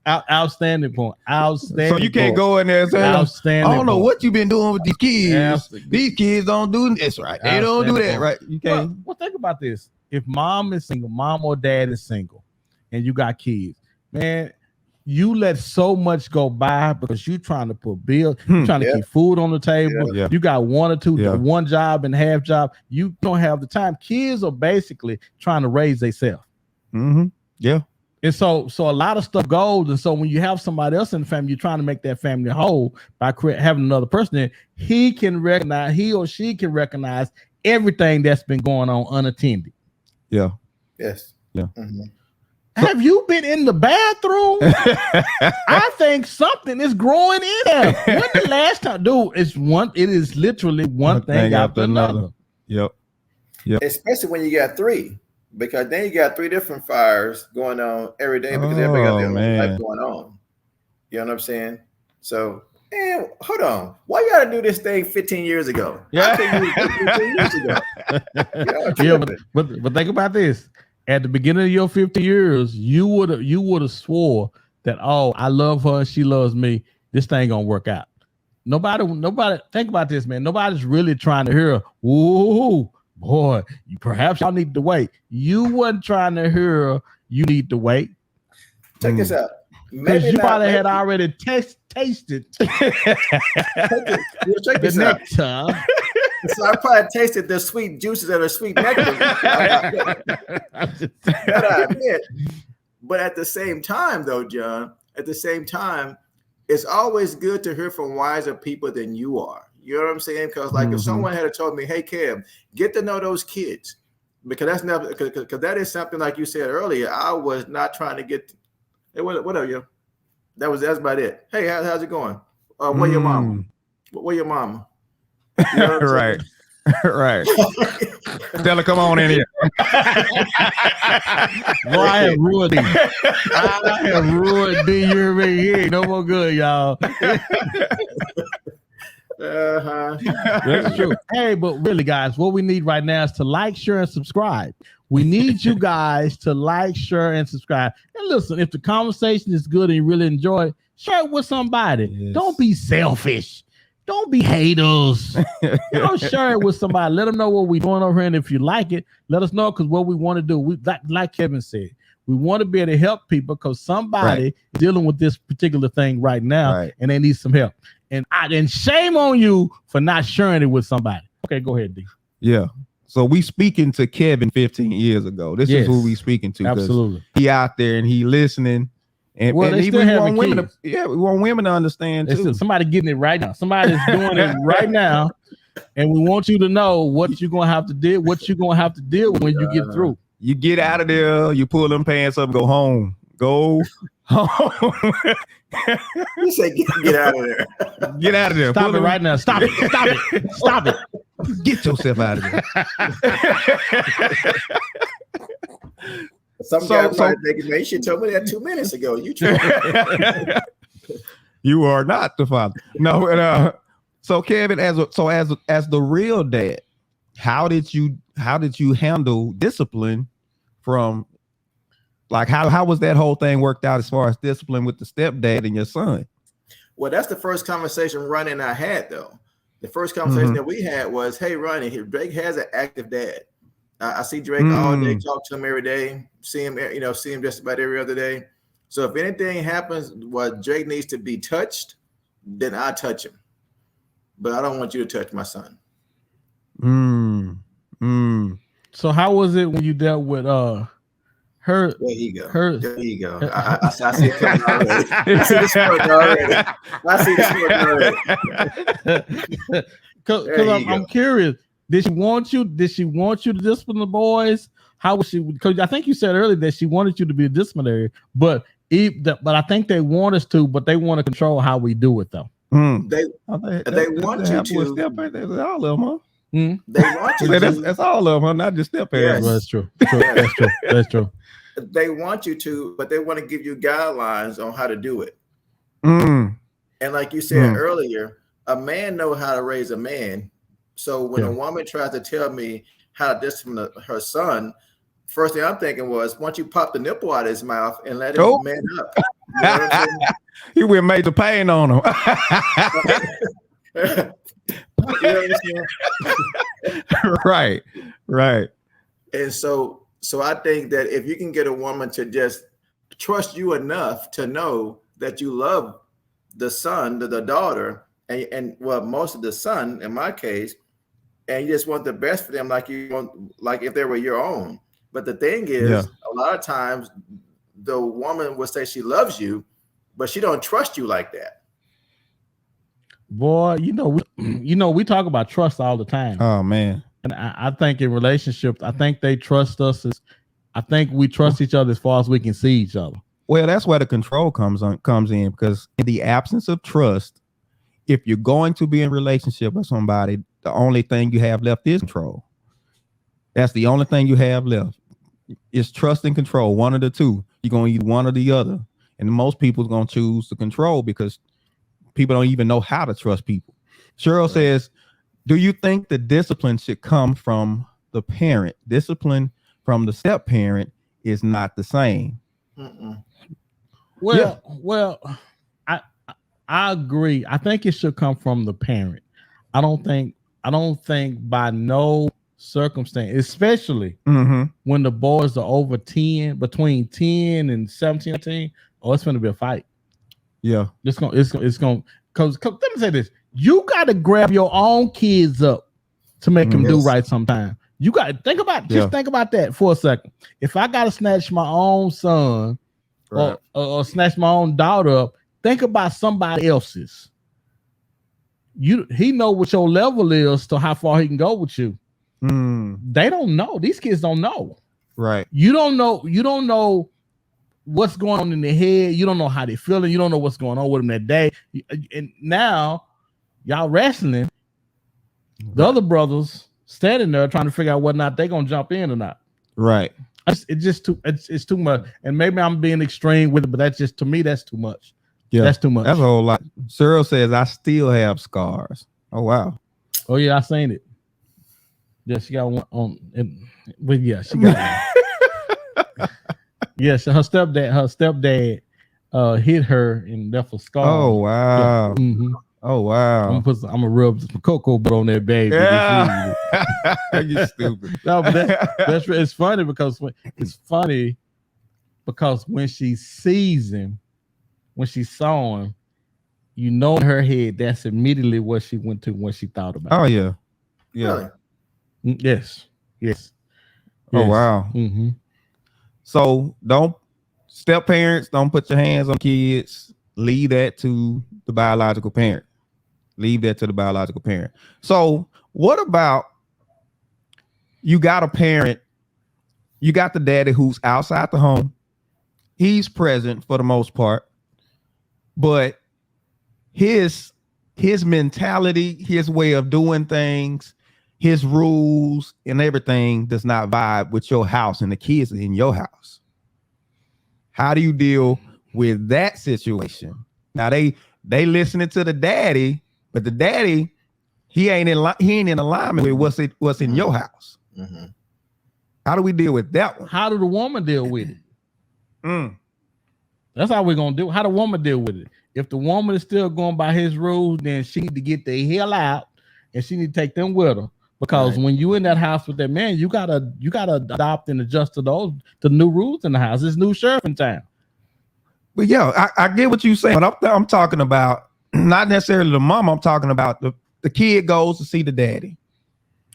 Outstanding point. Outstanding. So you can't point. go in there and say, Outstanding. I don't know point. what you've been doing with these kids. Absolutely. These kids don't do this right. They don't do that Outstanding right. You can't. Well, think about this. If mom is single, mom or dad is single, and you got kids, man, you let so much go by because you're trying to put bills, you're trying to keep food on the table. Yeah. You got one or two, Yeah. one job and half job. You don't have the time. Kids are basically trying to raise themselves. Yeah. And so a lot of stuff goes. And so when you have somebody else in the family, you're trying to make that family whole by having another person there. He or she can recognize everything that's been going on unattended. Yeah. Yes. Yeah. Have you been in the bathroom? I think something is growing in there. When the last time, dude? It is literally one thing after another. Yep. Especially when you got three, because then you got three different fires going on every day because everybody got their own life going on. You know what I'm saying? So, man, hold on. Why you gotta do this thing 15 years ago? Yeah. 15 years ago. But think about this. At the beginning of your 50 years, you would have swore that, oh, I love her, she loves me. This thing gonna work out. Nobody. Think about this, man. Nobody's really trying to hear, ooh, boy, perhaps y'all need to wait. You wasn't trying to hear you need to wait. Check this out. Because you probably had already tasted check the this out. nectar. So I probably tasted the sweet juices of the sweet nectar. That I admit. But at the same time, though, John, it's always good to hear from wiser people than you are. You know what I'm saying? Because if someone had told me, hey, Kev, get to know those kids, because that's never because that is something like you said earlier. I was not trying to get. Hey, what are you? That's about it. Hey, how's it going? Where your mama? Where your mama? You know Right. Right. Stella, come on in here. I have ruined D. I have ruined D. You're right here. No more good, y'all. That's true. Hey, but really, guys, what we need right now is to like, share, and subscribe. We need you guys to like, share, and subscribe. And listen, if the conversation is good and you really enjoy it, share it with somebody. Yes. Don't be selfish. Don't be haters. Share it with somebody. Let them know what we're doing over here. And if you like it, let us know, because what we want to do, we like Kevin said, we want to be able to help people because somebody is dealing with this particular thing right now and they need some help. And shame on you for not sharing it with somebody. Okay, go ahead, D. Yeah. So we speaking to Kevin 15 years ago. This is who we speaking to. Absolutely. He out there and he listening. And, well, and they still want women we want women to understand too. Somebody getting it right now. Somebody's doing it right now, and we want you to know what you're gonna have to deal. What you're gonna have to deal with when you get through. You get out of there. You pull them pants up. Go home. Go home. You say get out of there. Get out of there. Stop it right now. Stop it. Stop it. Stop it. Get yourself out of there. Some guy probably thinking, man, you told me that 2 minutes ago. You You are not the father. No, so Kevin, as the real dad, how did you handle discipline from, like, how was that whole thing worked out as far as discipline with the stepdad and your son? Well, that's the first conversation Ronnie and I had, though. The first conversation that we had was, hey, Ronnie, Drake has an active dad. I see Drake all day, talk to him every day, see him just about every other day. So if anything happens where Drake needs to be touched, then I touch him. But I don't want you to touch my son. So how was it when you dealt with her? There you go. There you go. I see it coming already. I see the smoke already. Because I'm curious. Did she want you to discipline the boys? How was she? Because I think you said earlier that she wanted you to be a disciplinary, but I think they want us to, but they want to control how we do it, though. They want you to. All of them, huh? They want you to. That's all of them, huh? Not just step parents. Yes. Well, that's true. That's true. They want you to, but they want to give you guidelines on how to do it. And like you said earlier, a man knows how to raise a man. So when a woman tries to tell me how to discipline her son, first thing I'm thinking was, once you pop the nipple out of his mouth and let him man up. You know what I'm He went major pain on him. saying? You know what I'm saying? Right. And so I think that if you can get a woman to just trust you enough to know that you love the son, the daughter, and well, most of the son in my case, and you just want the best for them, like you want, like if they were your own. But the thing is, a lot of times the woman will say she loves you, but she don't trust you like that. Boy, we talk about trust all the time. Oh man. And I think in relationships, I think they trust us I think we trust each other as far as we can see each other. Well, that's where the control comes in, because in the absence of trust, if you're going to be in a relationship with somebody, the only thing you have left is control. That's the only thing you have left. It's trust and control, one of the two. You're going to eat one or the other. And most people are going to choose the control because people don't even know how to trust people. Cheryl says, do you think the discipline should come from the parent? Discipline from the step parent is not the same. Well, I agree. I think it should come from the parent. I don't think by no circumstance, especially when the boys are over 10, between 10 and 17, 18, it's going to be a fight. Yeah. It's going, because let me say this. You got to grab your own kids up to make them do right sometime. You got to think about, think about that for a second. If I got to snatch my own son or snatch my own daughter up, think about somebody else's. He know what your level is to how far he can go with you. They don't know. These kids don't know. Right. You don't know what's going on in their head. You don't know how they're feeling. You don't know what's going on with them that day. And now y'all wrestling. The other brothers standing there trying to figure out whether or not they're gonna jump in or not. Right. It's too much. And maybe I'm being extreme with it, but that's just, to me, that's too much. Yeah, that's too much. That's a whole lot. Cyril says, I still have scars. Oh wow. Oh yeah, I seen it. Yeah, she got one on, but yeah, she got one. Yes, her stepdad hit her and left a scar. Oh wow. Yeah. Oh wow. I'm gonna rub some cocoa butter on that baby. Yeah. You stupid. No, but it's funny because when she sees him, when she saw him, in her head, that's immediately what she went to when she thought about it. Oh yeah. Yeah. Yes. Oh wow. So step parents, don't put your hands on kids. Leave that to the biological parent. So what about, you got a parent, you got the daddy who's outside the home. He's present for the most part, but his mentality, his way of doing things, his rules and everything does not vibe with your house and the kids in your house. How do you deal with that situation? Now they listening to the daddy, but the daddy, he ain't in alignment with what's in your house. How do we deal with that one? How do the woman deal with it? That's how we're gonna do. How the woman deal with it? If the woman is still going by his rules, then she need to get the hell out, and she need to take them with her. Because when you in that house with that man, you gotta adopt and adjust to the new rules in the house. It's new sheriff in town. But yeah, I get what you're saying. But I'm talking about not necessarily the mom. I'm talking about the kid goes to see the daddy.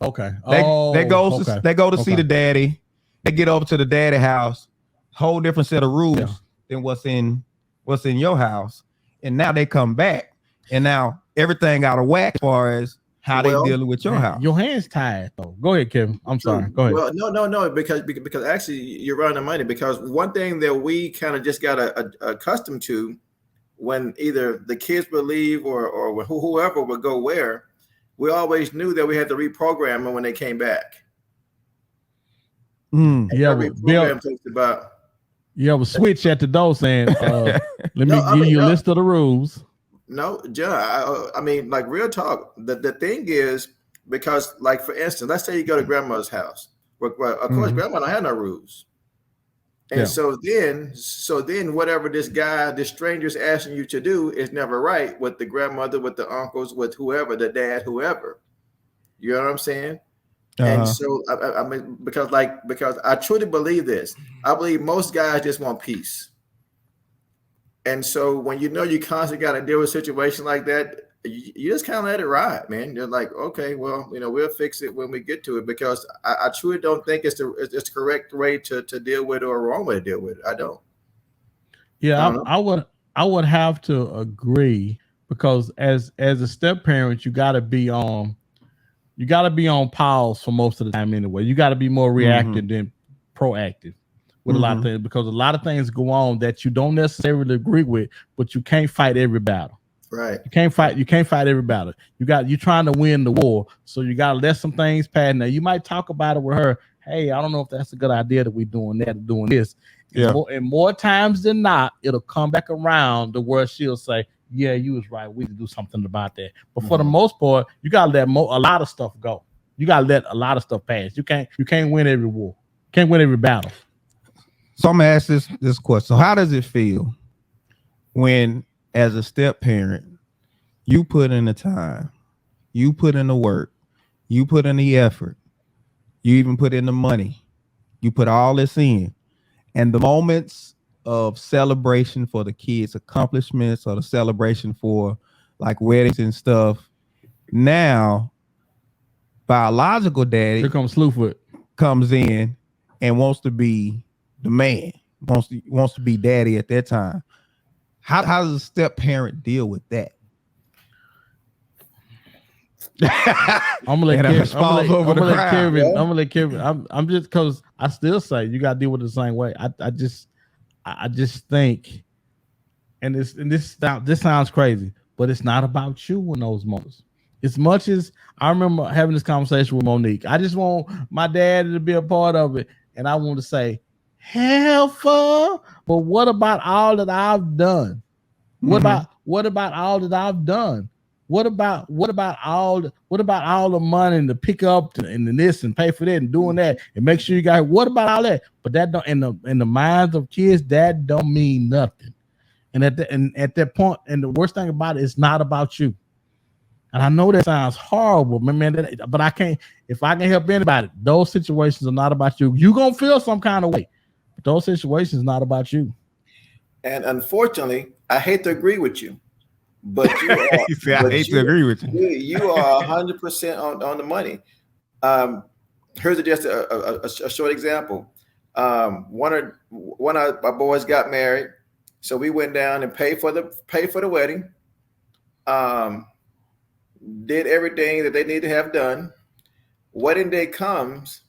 Okay. They go to see the daddy. They get over to the daddy house. Whole different set of rules than what's in your house. And now they come back, and now everything out of whack as far as how they dealing with your house. Your hands tied though. Go ahead, Kevin. I'm sorry. Go ahead. Well, no, because actually you're running the money. Because one thing that we kind of just got accustomed to, when either the kids would leave or whoever would go where, we always knew that we had to reprogram them when they came back. Yeah, reprogram takes about. You have a switch at the door saying, "Let me give you a list of the rules." No, John. I mean, like real talk. The thing is, because, like, for instance, let's say you go to grandma's house. Well, of course, grandma don't have no rules. And so then whatever this stranger's asking you to do is never right with the grandmother, with the uncles, with whoever, the dad, whoever. You know what I'm saying? And so I mean, because I truly believe this. I believe most guys just want peace. And so when you constantly got to deal with a situation like that, you just kind of let it ride, man. You're like, okay, well, we'll fix it when we get to it, because I truly don't think it's the correct way to deal with it or a wrong way to deal with it. I don't. Yeah, I would have to agree, because as a step parent, you got to be on pause for most of the time anyway. You got to be more reactive than proactive with a lot of things, because a lot of things go on that you don't necessarily agree with, but you can't fight every battle. Right. You can't fight every battle. You're trying to win the war. So you got to let some things pass. Now you might talk about it with her. Hey, I don't know if that's a good idea that we're doing that or doing this. Yeah. And more times than not, it'll come back around to where she'll say, yeah, you was right. We need to do something about that. But for the most part, you got to let a lot of stuff go. You got to let a lot of stuff pass. You can't win every war. Can't win every battle. So I'm gonna ask this question. So how does it feel when, as a step parent, you put in the time, you put in the work, you put in the effort, you even put in the money, you put all this in, and the moments of celebration for the kids' accomplishments or the celebration for like weddings and stuff, now biological daddy Here comes Slewfoot. comes in and wants to be the man, wants to be daddy at that time. How does a step parent deal with that? I'm gonna let Kevin. I'm just, because I still say you gotta deal with it the same way. I just think, and this sounds crazy, but it's not about you in those moments. As much as I remember having this conversation with Monique, I just want my dad to be a part of it, and I want to say, helpful. But what about all that I've done? What about all that I've done? What about all the money and the pick up and this and pay for that and doing that and make sure you got, what about all that? But that don't, in the minds of kids, that don't mean nothing. And at that point, and the worst thing about it, it's not about you. And I know that sounds horrible, man, but I can't, if I can help anybody, those situations are not about you. You're going to feel some kind of way, but those situations are not about you. And unfortunately, I hate to agree with you, but you are, I hate to agree with you. You are 100% on the money. Here's just a short example. One of my boys got married, so we went down and paid for the wedding. Did everything that they need to have done. Wedding day comes,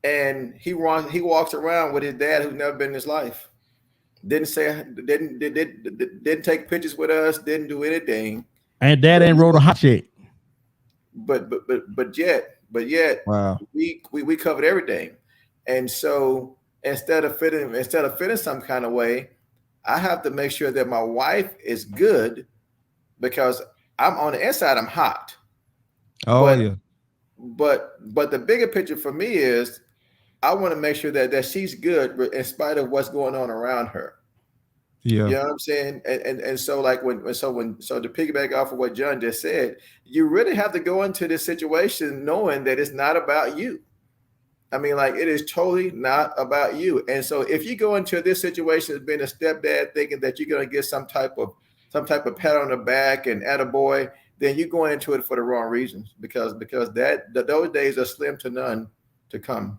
and he walks around with his dad, who's never been in his life. Didn't take pictures with us. Didn't do anything. And dad ain't wrote a hot check. But yet, wow. We covered everything. And so instead of feeling some kind of way, I have to make sure that my wife is good, because I'm on the inside, I'm hot. But the bigger picture for me is I want to make sure that she's good in spite of what's going on around her. Yeah. You know what I'm saying? And so like when to piggyback off of what John just said, you really have to go into this situation knowing that it's not about you. I mean, like, it is totally not about you. And so if you go into this situation as being a stepdad thinking that you're going to get some type of pat on the back and attaboy, then you're going into it for the wrong reasons, because those days are slim to none to come.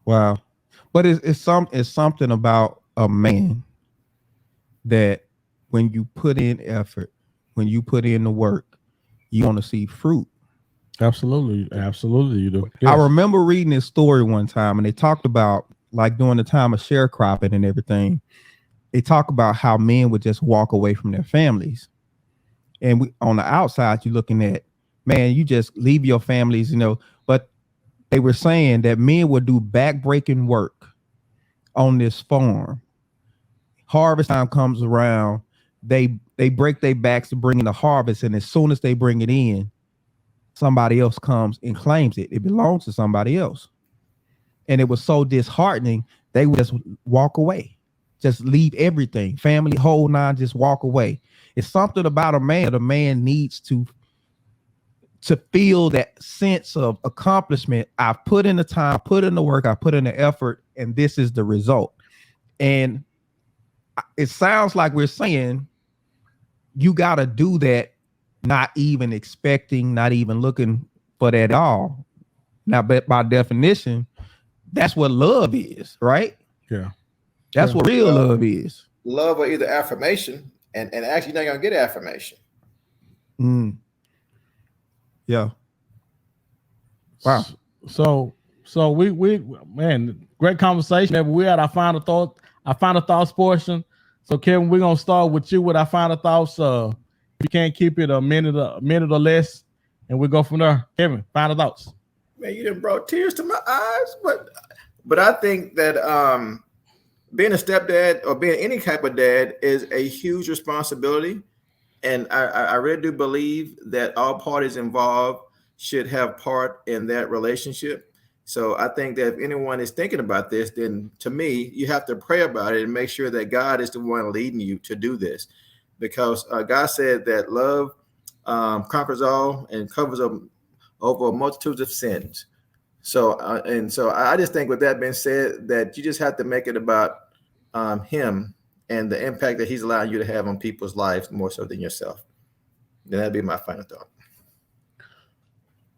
Wow. But it's something about a man that when you put in effort, when you put in the work, you want to see fruit. Absolutely you do. Yes. I remember reading this story one time, and they talked about, like, during the time of sharecropping and everything, they talk about how men would just walk away from their families. And on the outside, you're looking at, man, you just leave your families, but they were saying that men would do backbreaking work on this farm. Harvest time comes around, they break their backs to bring in the harvest, and as soon as they bring it in, somebody else comes and claims it. It belongs to somebody else. and it was so disheartening, they would just walk away, just leave everything, family, whole nine, just walk away. It's something about a man. A man needs to feel that sense of accomplishment. I've put in the time, put in the work, I put in the effort, and this is the result. And it sounds like we're saying you got to do that, not even expecting, not even looking for that at all. Now, but by definition, that's what love is, right? Yeah. That's what real love is. Love or either affirmation, and actually you're not going to get affirmation. Yeah. Wow. So we man, great conversation. We're at our final thoughts portion. So Kevin, we're gonna start with you with our final thoughts. You can't keep it a minute or less, and we'll go from there. Kevin, final thoughts. Man, you done brought tears to my eyes, but I think that being a stepdad or being any type of dad is a huge responsibility. And I really do believe that all parties involved should have part in that relationship. So I think that if anyone is thinking about this, then to me, you have to pray about it and make sure that God is the one leading you to do this. Because God said that love conquers all and covers over multitudes of sins. So I just think with that being said, that you just have to make it about him and the impact that he's allowing you to have on people's lives more so than yourself. Then that'd be my final thought.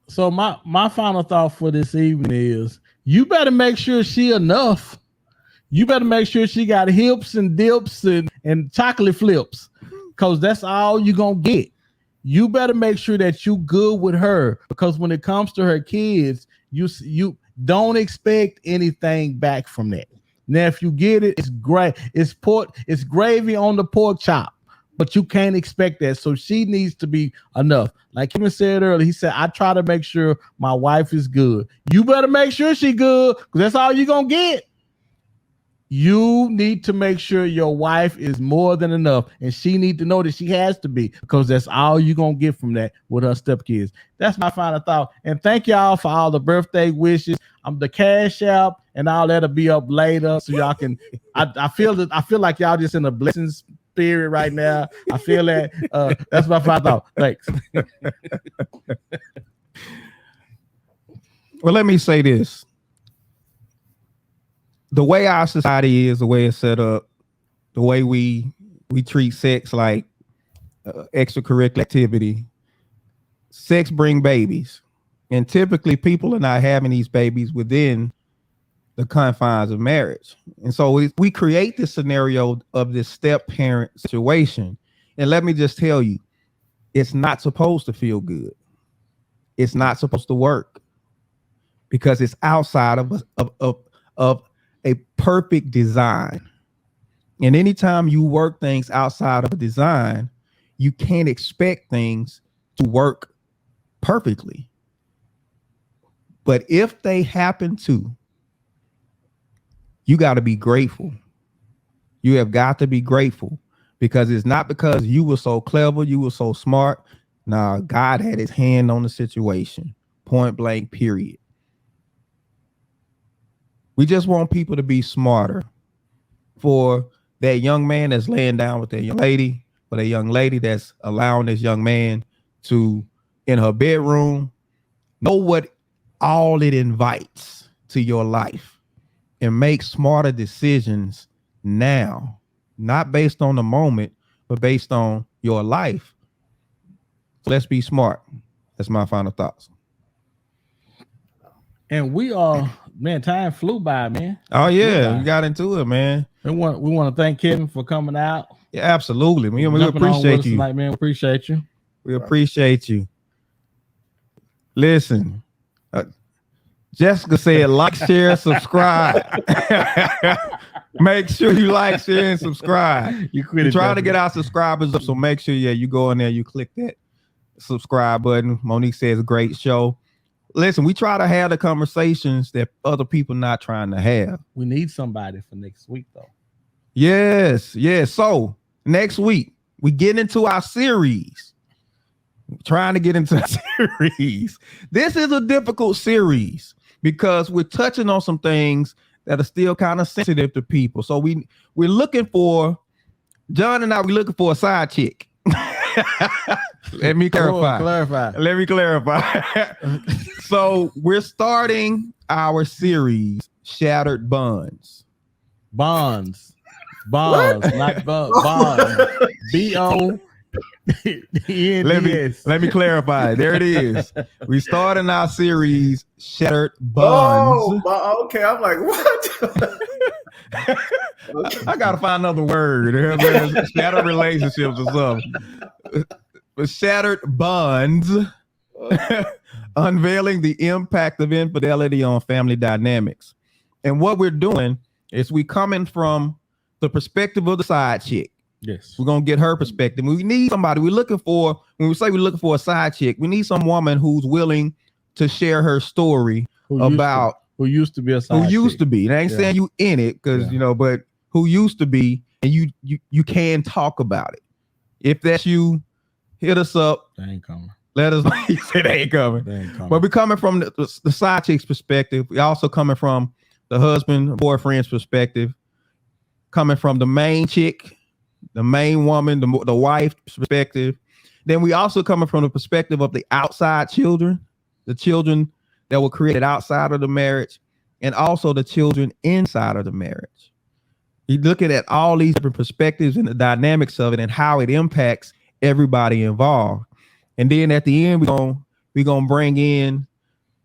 So my final thought for this evening is you better make sure she enough. You better make sure she got hips and dips and chocolate flips, because that's all you're going to get. You better make sure that you good with her, because when it comes to her kids, you don't expect anything back from that. Now, if you get it, it's great. It's gravy on the pork chop, but you can't expect that. So she needs to be enough. Like Kevin said earlier, he said, I try to make sure my wife is good. You better make sure she good, because that's all you're going to get. You need to make sure your wife is more than enough, and she need to know that she has to be, because that's all you're going to get from that with her stepkids. That's my final thought. And thank y'all for all the birthday wishes. The Cash App and all that'll be up later, so y'all can. I feel like y'all just in a blessing spirit right now. I feel that. That's my final thought. Thanks. Well, let me say this. The way our society is, the way it's set up, the way we treat sex like extracurricular activity, sex bring babies. And typically people are not having these babies within the confines of marriage. And so we create this scenario of this step parent situation. And let me just tell you, it's not supposed to feel good. It's not supposed to work, because it's outside of a perfect design. And anytime you work things outside of a design, you can't expect things to work perfectly. But if they happen to, you got to be grateful. You have got to be grateful, because it's not because you were so clever, you were so smart. Nah, God had his hand on the situation, point blank, period. We just want people to be smarter. For that young man that's laying down with that young lady, for that young lady that's allowing this young man to, in her bedroom, know what all it invites to your life, and make smarter decisions now, not based on the moment, but based on your life. So let's be smart. That's my final thoughts. And we are, man, time flew by, man. Oh yeah, we got into it, man. We want to thank Kevin for coming out. Yeah, absolutely. We appreciate you. Tonight, man. Appreciate you. We appreciate you. Listen, Jessica said, like, share, subscribe. Make sure you like, share, and subscribe. We're trying to get our subscribers up, so make sure you go in there, you click that subscribe button. Monique says, great show. Listen, we try to have the conversations that other people not trying to have. We need somebody for next week, though. Yes. So next week, we get into our series. Trying to get into a series. This is a difficult series, because we're touching on some things that are still kind of sensitive to people. So we're looking for, John and I, we're looking for a side chick. Let me clarify. Let me clarify. So we're starting our series, Shattered Bonds. Bonds, not bonds. B-O. Let me clarify. There it is. We starting our series, Shattered Bonds. Oh, okay. I'm like, what? I gotta find another word. Shattered relationships or something. But Shattered Bonds, unveiling the impact of infidelity on family dynamics. And what we're doing is we coming from the perspective of the side chick. Yes. We're gonna get her perspective. We need somebody. We're looking for, when we say we're looking for a side chick, we need some woman who's willing to share her story who used to be a side chick. And I ain't saying you in it, because but who used to be, and you can talk about it. If that's you, hit us up. They ain't coming. Let us know. He said they ain't coming. But we're coming from the side chick's perspective. We also coming from the husband, boyfriend's perspective, coming from the main chick, the main woman, the wife's perspective. Then we also coming from the perspective of the outside children, the children that were created outside of the marriage, and also the children inside of the marriage. You're looking at all these different perspectives and the dynamics of it and how it impacts everybody involved. And then at the end, we're gonna bring in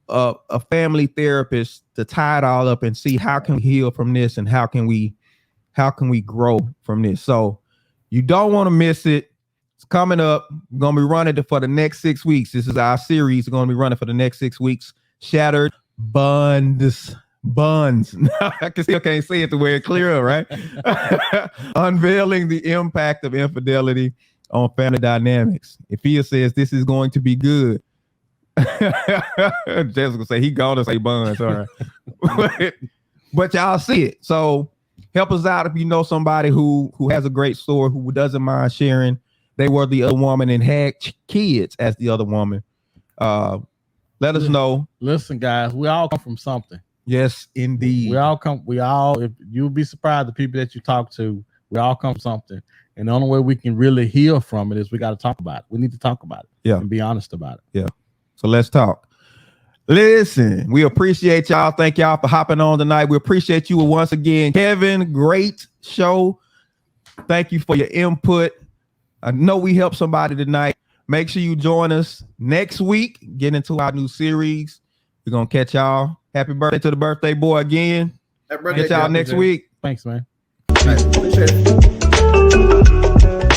a family therapist to tie it all up and see how can we heal from this and how can we grow from this. So you don't want to miss it. It's coming up. We're gonna be running it for the next 6 weeks. This is our series. We're gonna be running for the next 6 weeks. Shattered Bonds. I still can't say it the way it clear, right? Unveiling the impact of infidelity on family dynamics. Ifia says this is going to be good. Jessica say he gonna say bonds, all right. but y'all see it. So help us out if you know somebody who has a great story, who doesn't mind sharing. They were the other woman and had kids as the other woman. Let us know. Listen, guys, we all come from something. Yes, indeed. If you'll be surprised, the people that you talk to, we all come from something. And the only way we can really heal from it is we got to talk about it. We need to talk about it. Yeah. And be honest about it. Yeah. So let's talk. Listen, we appreciate y'all. Thank y'all for hopping on tonight. We appreciate you once again. Kevin, great show. Thank you for your input. I know we helped somebody tonight. Make sure you join us next week. Get into our new series. We're going to catch y'all. Happy birthday to the birthday boy again. Catch y'all next week. Thanks, man. Appreciate it.